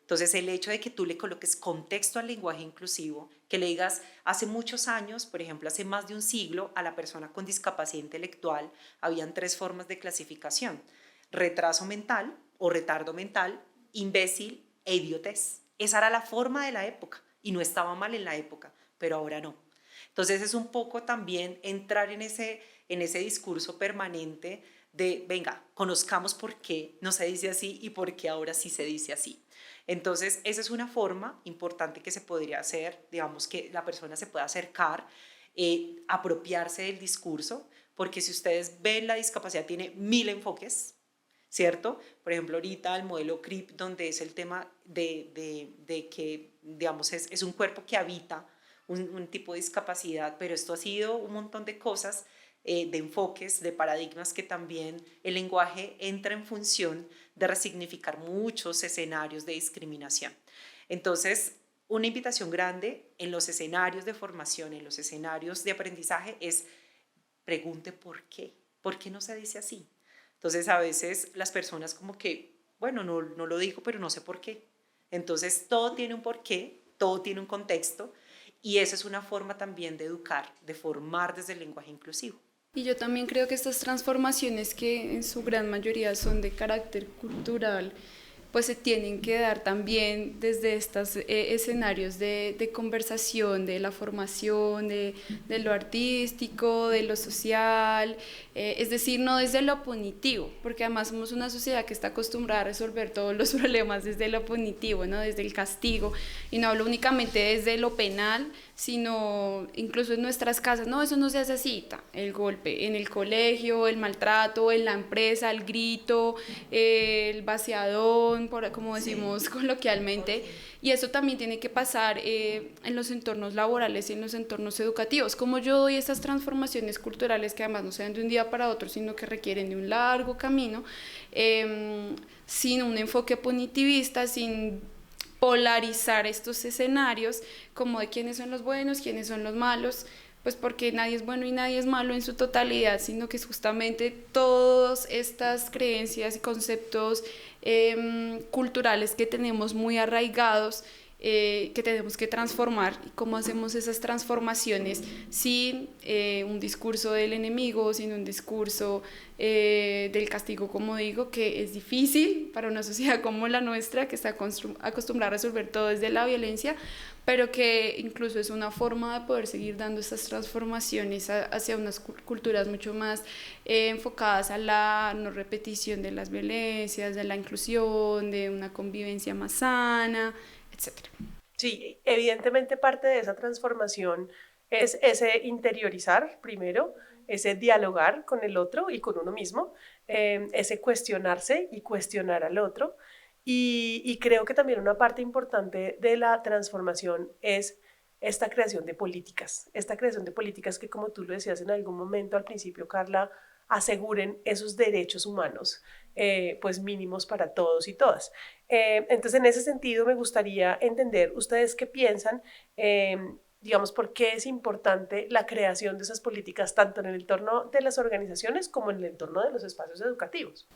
Entonces, el hecho de que tú le coloques contexto al lenguaje inclusivo, que le digas, hace muchos años, por ejemplo, hace más de un siglo, a la persona con discapacidad intelectual habían 3 formas de clasificación: retraso mental o retardo mental, imbécil e idiotez. Esa era la forma de la época y no estaba mal en la época, pero ahora no. Entonces, es un poco también entrar en ese discurso permanente de, venga, conozcamos por qué no se dice así y por qué ahora sí se dice así. Entonces, esa es una forma importante que se podría hacer, digamos, que la persona se pueda acercar, apropiarse del discurso, porque si ustedes ven, la discapacidad tiene 1000 enfoques, ¿cierto? Por ejemplo, ahorita el modelo CRIP, donde es el tema de que, digamos, es un cuerpo que habita un tipo de discapacidad, pero esto ha sido un montón de cosas, de enfoques, de paradigmas, que también el lenguaje entra en función de resignificar muchos escenarios de discriminación. Entonces, una invitación grande en los escenarios de formación, en los escenarios de aprendizaje, es pregunte por qué no se dice así. Entonces, a veces las personas como que, bueno, no lo digo, pero no sé por qué. Entonces, todo tiene un porqué, todo tiene un contexto, y esa es una forma también de educar, de formar desde el lenguaje inclusivo. Y yo también creo que estas transformaciones, que en su gran mayoría son de carácter cultural, pues se tienen que dar también desde estos escenarios de conversación, de la formación, de lo artístico, de lo social, es decir, no desde lo punitivo, porque además somos una sociedad que está acostumbrada a resolver todos los problemas desde lo punitivo, ¿no? Desde el castigo, y no hablo únicamente desde lo penal, sino incluso en nuestras casas. No, eso no se hace así, el golpe en el colegio, el maltrato en la empresa, el grito, el vaciadón, como decimos coloquialmente, y eso también tiene que pasar en los entornos laborales y en los entornos educativos. Como yo doy estas transformaciones culturales, que además no se dan de un día para otro, sino que requieren de un largo camino, sin un enfoque punitivista, sin polarizar estos escenarios como de quiénes son los buenos, quiénes son los malos, pues porque nadie es bueno y nadie es malo en su totalidad, sino que es justamente todas estas creencias y conceptos culturales que tenemos muy arraigados, que tenemos que transformar. Y cómo hacemos esas transformaciones sin un discurso del enemigo, sin un discurso del castigo, como digo, que es difícil para una sociedad como la nuestra, que está acostumbrada a resolver todo desde la violencia, pero que incluso es una forma de poder seguir dando estas transformaciones hacia unas culturas mucho más enfocadas a la no repetición de las violencias, de la inclusión, de una convivencia más sana, etcétera. Sí, evidentemente parte de esa transformación es ese interiorizar primero, ese dialogar con el otro y con uno mismo, ese cuestionarse y cuestionar al otro. Y creo que también una parte importante de la transformación es esta creación de políticas que, como tú lo decías en algún momento al principio, Carla, aseguren esos derechos humanos, pues mínimos para todos y todas. Entonces, en ese sentido, me gustaría entender ustedes qué piensan, digamos, por qué es importante la creación de esas políticas tanto en el entorno de las organizaciones como en el entorno de los espacios educativos.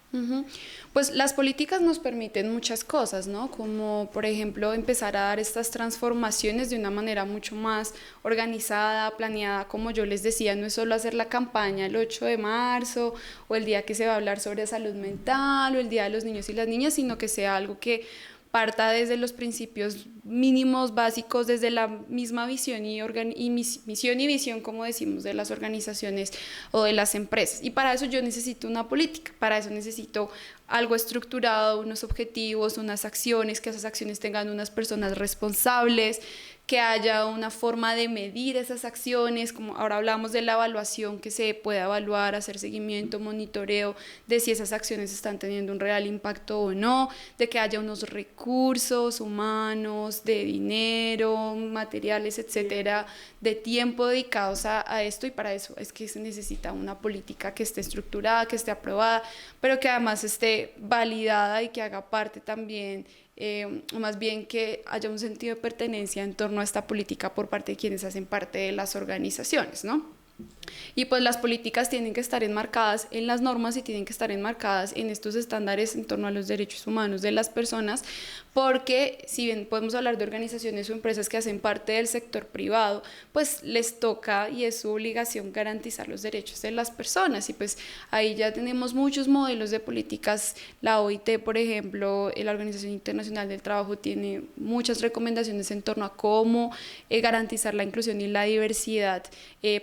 Pues las políticas nos permiten muchas cosas, ¿no? Como por ejemplo empezar a dar estas transformaciones de una manera mucho más organizada, planeada. Como yo les decía, no es solo hacer la campaña el 8 de marzo o el día que se va a hablar sobre salud mental o el Día de los Niños y las Niñas, sino que sea algo que parta desde los principios mínimos básicos, desde la misma visión misión y visión, como decimos, de las organizaciones o de las empresas. Y para eso yo necesito una política, para eso necesito algo estructurado, unos objetivos, unas acciones, que esas acciones tengan unas personas responsables, que haya una forma de medir esas acciones, como ahora hablamos de la evaluación, que se pueda evaluar, hacer seguimiento, monitoreo de si esas acciones están teniendo un real impacto o no, de que haya unos recursos humanos, de dinero, materiales, etcétera, de tiempo dedicados a esto, y para eso es que se necesita una política que esté estructurada, que esté aprobada, pero que además esté validada y que haga parte también, o más bien que haya un sentido de pertenencia en torno a esta política por parte de quienes hacen parte de las organizaciones, ¿no? Y pues las políticas tienen que estar enmarcadas en las normas y tienen que estar enmarcadas en estos estándares en torno a los derechos humanos de las personas, porque si bien podemos hablar de organizaciones o empresas que hacen parte del sector privado, pues les toca y es su obligación garantizar los derechos de las personas. Y pues ahí ya tenemos muchos modelos de políticas. La OIT, por ejemplo, la Organización Internacional del Trabajo, tiene muchas recomendaciones en torno a cómo garantizar la inclusión y la diversidad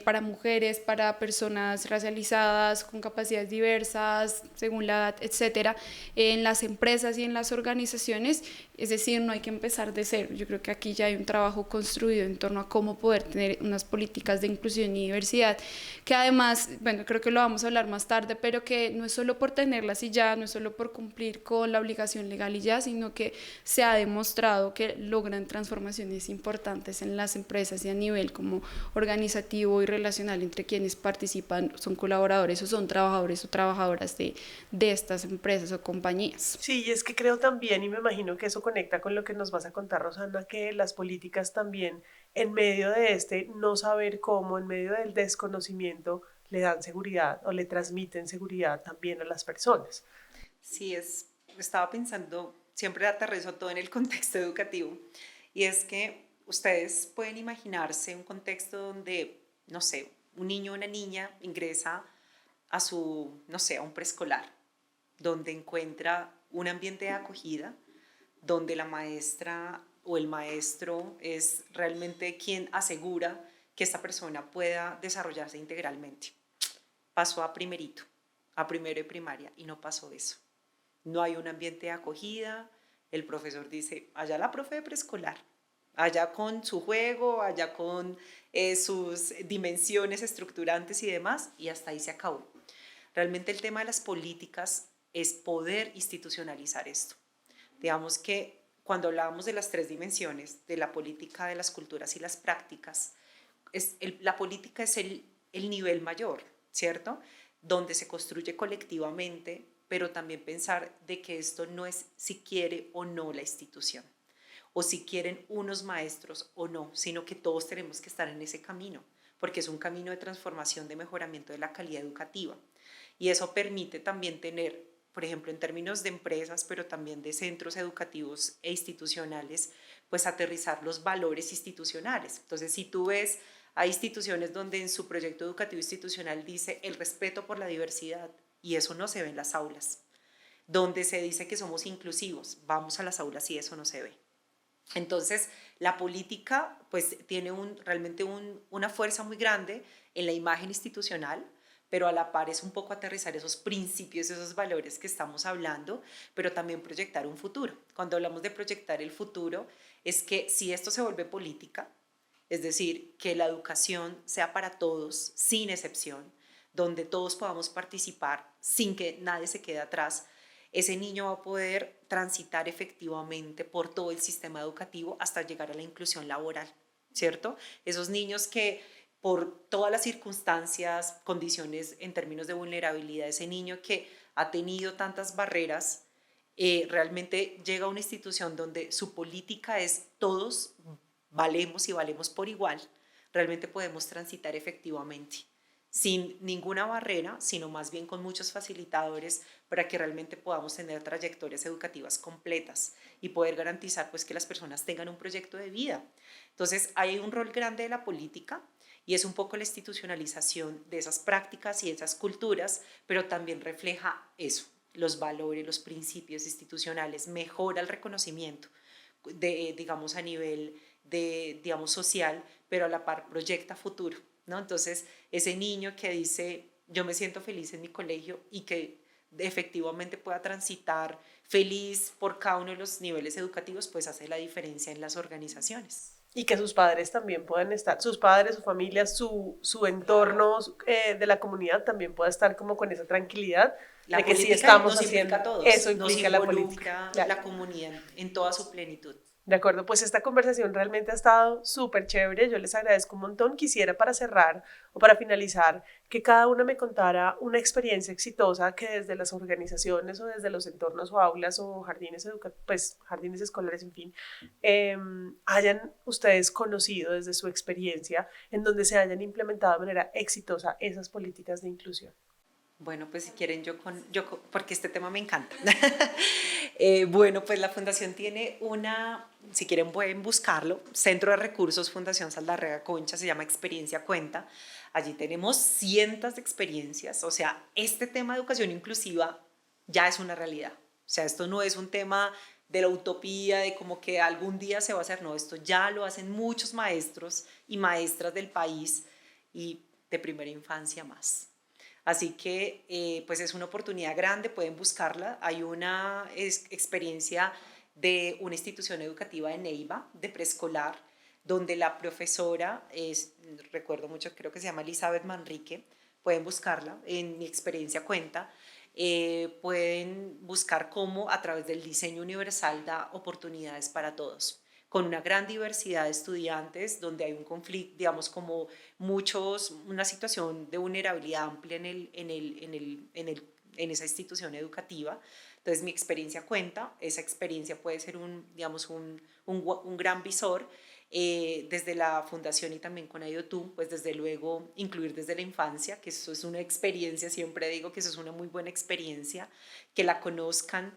para mujeres, para personas racializadas, con capacidades diversas, según la edad, etcétera, en las empresas y en las organizaciones. Es decir, no hay que empezar de cero. Yo creo que aquí ya hay un trabajo construido en torno a cómo poder tener unas políticas de inclusión y diversidad, que además, bueno, creo que lo vamos a hablar más tarde, pero que no es solo por tenerlas y ya, no es solo por cumplir con la obligación legal y ya, sino que se ha demostrado que logran transformaciones importantes en las empresas y a nivel como organizativo y relacional entre quienes participan, son colaboradores o son trabajadores o trabajadoras de estas empresas o compañías. Sí, y es que creo también, y me imagino que eso conecta con lo que nos vas a contar, Rosana, que las políticas también, en medio de este no saber cómo, en medio del desconocimiento, le dan seguridad o le transmiten seguridad también a las personas. Sí, estaba pensando, siempre aterrizo todo en el contexto educativo, y es que ustedes pueden imaginarse un contexto donde, no sé, un niño o una niña ingresa a no sé, a un preescolar, donde encuentra un ambiente de acogida, donde la maestra o el maestro es realmente quien asegura que esta persona pueda desarrollarse integralmente. Pasó a primerito, a primero de primaria, y no pasó eso. No hay un ambiente de acogida, el profesor dice, allá la profe de preescolar, allá con su juego, allá con sus dimensiones estructurantes y demás, y hasta ahí se acabó. Realmente el tema de las políticas es poder institucionalizar esto. Digamos que cuando hablábamos de las 3 dimensiones, de la política, de las culturas y las prácticas, la política es el nivel mayor, ¿cierto? Donde se construye colectivamente, pero también pensar de que esto no es si quiere o no la institución, o si quieren unos maestros o no, sino que todos tenemos que estar en ese camino, porque es un camino de transformación, de mejoramiento de la calidad educativa. Y eso permite también tener, por ejemplo, en términos de empresas, pero también de centros educativos e institucionales, pues aterrizar los valores institucionales. Entonces, si tú ves, hay instituciones donde en su proyecto educativo institucional dice el respeto por la diversidad, y eso no se ve en las aulas. Donde se dice que somos inclusivos, vamos a las aulas y eso no se ve. Entonces, la política pues tiene realmente una fuerza muy grande en la imagen institucional, pero a la par es un poco aterrizar esos principios, esos valores que estamos hablando, pero también proyectar un futuro. Cuando hablamos de proyectar el futuro, es que si esto se vuelve política, es decir, que la educación sea para todos, sin excepción, donde todos podamos participar sin que nadie se quede atrás, ese niño va a poder transitar efectivamente por todo el sistema educativo hasta llegar a la inclusión laboral, ¿cierto? Esos niños que por todas las circunstancias, condiciones en términos de vulnerabilidad, ese niño que ha tenido tantas barreras, realmente llega a una institución donde su política es todos valemos y valemos por igual, realmente podemos transitar efectivamente, sin ninguna barrera, sino más bien con muchos facilitadores para que realmente podamos tener trayectorias educativas completas y poder garantizar pues, que las personas tengan un proyecto de vida. Entonces, hay un rol grande de la política y es un poco la institucionalización de esas prácticas y esas culturas, pero también refleja eso, los valores, los principios institucionales, mejora el reconocimiento, digamos, a nivel digamos, social, pero a la par proyecta futuro, ¿no? Entonces, ese niño que dice, yo me siento feliz en mi colegio y que efectivamente pueda transitar feliz por cada uno de los niveles educativos, pues hace la diferencia en las organizaciones. Y que sus padres también puedan estar, sus padres, su familia, su entorno de la comunidad también pueda estar como con esa tranquilidad La de que sí política estamos nos haciendo, implica a todos, eso nos implica la involucra política. Claro. la comunidad en toda su plenitud. De acuerdo, pues esta conversación realmente ha estado súper chévere, yo les agradezco un montón. Quisiera para cerrar o para finalizar que cada una me contara una experiencia exitosa que desde las organizaciones o desde los entornos o aulas o jardines, pues jardines escolares, en fin, hayan ustedes conocido desde su experiencia en donde se hayan implementado de manera exitosa esas políticas de inclusión. Bueno, pues si quieren porque este tema me encanta. Bueno, pues la Fundación tiene si quieren pueden buscarlo, Centro de Recursos Fundación Saldarriaga Concha, se llama Experiencia Cuenta. Allí tenemos cientos de experiencias, o sea, este tema de educación inclusiva ya es una realidad. O sea, esto no es un tema de la utopía, de como que algún día se va a hacer, no, esto ya lo hacen muchos maestros y maestras del país y de primera infancia más. Así que pues es una oportunidad grande, pueden buscarla. Hay una experiencia de una institución educativa de Neiva, de preescolar, donde la profesora, recuerdo mucho, creo que se llama Elizabeth Manrique, pueden buscarla, en mi experiencia cuenta. Pueden buscar cómo a través del diseño universal da oportunidades para todos, con una gran diversidad de estudiantes, donde hay un conflicto, digamos, como una situación de vulnerabilidad amplia en esa institución educativa. Entonces, mi experiencia cuenta, esa experiencia puede ser un gran visor. Desde la fundación y también con IoT, pues desde luego incluir desde la infancia, que eso es una experiencia, siempre digo que eso es una muy buena experiencia, que la conozcan.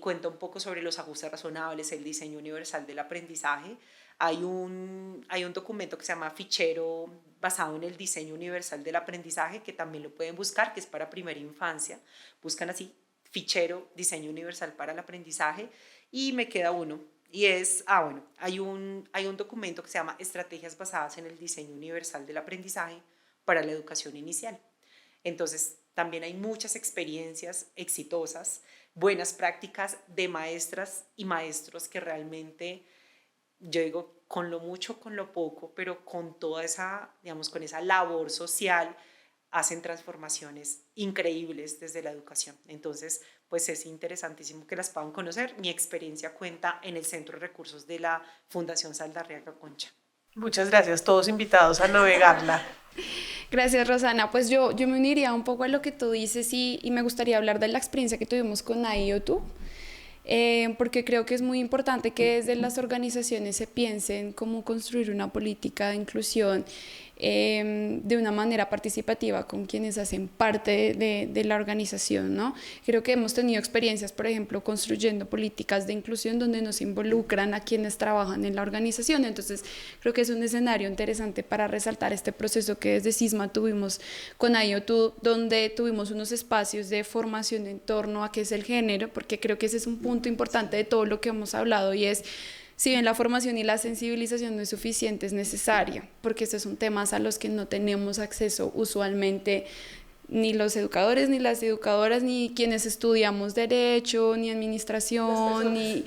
Cuenta un poco sobre los ajustes razonables, el diseño universal del aprendizaje. Hay un documento que se llama Fichero basado en el diseño universal del aprendizaje, que también lo pueden buscar, que es para primera infancia. Buscan así, Fichero, diseño universal para el aprendizaje, y me queda uno. Y hay un documento que se llama Estrategias basadas en el diseño universal del aprendizaje para la educación inicial. Entonces, también hay muchas experiencias exitosas, buenas prácticas de maestras y maestros que realmente, yo digo, con lo mucho, con lo poco, pero con toda esa, digamos, con esa labor social, hacen transformaciones increíbles desde la educación. Entonces, pues es interesantísimo que las puedan conocer. Mi experiencia cuenta en el Centro de Recursos de la Fundación Saldarriaga Concha. Muchas gracias, todos invitados a navegarla. Gracias, Rosana. Pues yo me uniría un poco a lo que tú dices y me gustaría hablar de la experiencia que tuvimos con IoT, porque creo que es muy importante que desde las organizaciones se piensen cómo construir una política de inclusión de una manera participativa con quienes hacen parte de la organización, ¿no? Creo que hemos tenido experiencias, por ejemplo, construyendo políticas de inclusión donde nos involucran a quienes trabajan en la organización. Entonces, creo que es un escenario interesante para resaltar este proceso que desde CISMA tuvimos con IoT, donde tuvimos unos espacios de formación en torno a qué es el género, porque creo que ese es un punto importante de todo lo que hemos hablado, y es, si bien la formación y la sensibilización no es suficiente, es necesaria, porque estos son temas a los que no tenemos acceso usualmente ni los educadores, ni las educadoras, ni quienes estudiamos derecho, ni administración, ni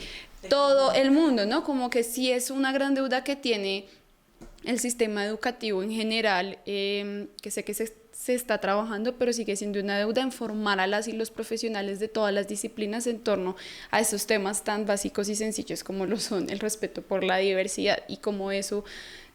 todo el mundo, ¿no? Como que sí es una gran deuda que tiene el sistema educativo en general, que sé que se está trabajando, pero sigue siendo una deuda en formar a las y los profesionales de todas las disciplinas en torno a esos temas tan básicos y sencillos como lo son el respeto por la diversidad y cómo eso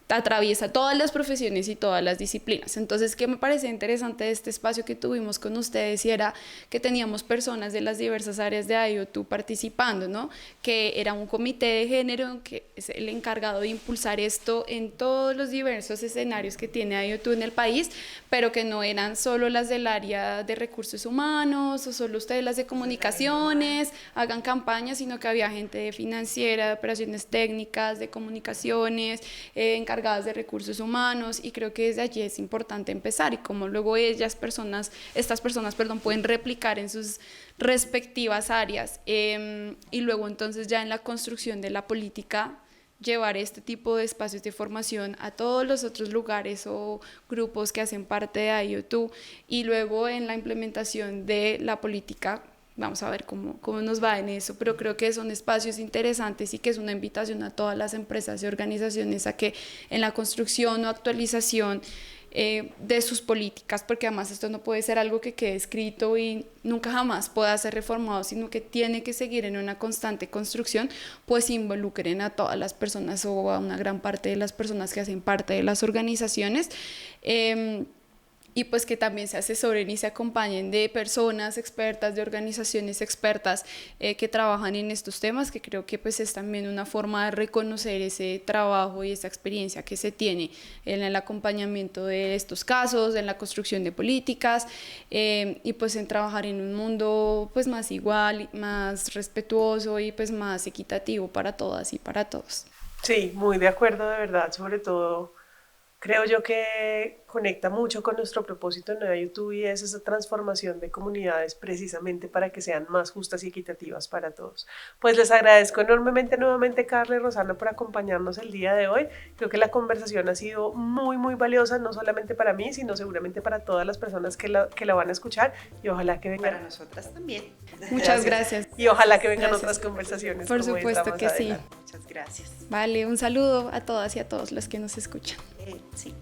atraviesa todas las profesiones y todas las disciplinas. Entonces, ¿qué me parece interesante de este espacio que tuvimos con ustedes? Y era que teníamos personas de las diversas áreas de IoT participando, ¿no? Que era un comité de género que es el encargado de impulsar esto en todos los diversos escenarios que tiene IoT en el país, pero que no eran solo las del área de recursos humanos o solo ustedes las de comunicaciones, hagan campañas, sino que había gente de financiera, de operaciones técnicas, de comunicaciones, encargadas de recursos humanos, y creo que desde allí es importante empezar, y como luego estas personas, pueden replicar en sus respectivas áreas, y luego entonces ya en la construcción de la política llevar este tipo de espacios de formación a todos los otros lugares o grupos que hacen parte de IoT, y luego en la implementación de la política. Vamos a ver cómo nos va en eso, pero creo que son espacios interesantes y que es una invitación a todas las empresas y organizaciones a que en la construcción o actualización de sus políticas, porque además esto no puede ser algo que quede escrito y nunca jamás pueda ser reformado, sino que tiene que seguir en una constante construcción, pues involucren a todas las personas o a una gran parte de las personas que hacen parte de las organizaciones. Y pues que también se asesoren y se acompañen de personas expertas, de organizaciones expertas que trabajan en estos temas, que creo que pues es también una forma de reconocer ese trabajo y esa experiencia que se tiene en el acompañamiento de estos casos, en la construcción de políticas y pues en trabajar en un mundo pues más igual, más respetuoso y pues más equitativo para todas y para todos. Sí, muy de acuerdo, de verdad, sobre todo creo yo que conecta mucho con nuestro propósito en Nueva YouTube y es esa transformación de comunidades precisamente para que sean más justas y equitativas para todos. Pues les agradezco enormemente nuevamente, Carla y Rosana, por acompañarnos el día de hoy. Creo que la conversación ha sido muy, muy valiosa, no solamente para mí, sino seguramente para todas las personas que la van a escuchar y ojalá que vengan. Para nosotras también. Muchas gracias. Y ojalá que vengan Gracias. otras conversaciones. Por como esta supuesto más que sí. adelante. Muchas gracias. Vale, un saludo a todas y a todos los que nos escuchan. Sí.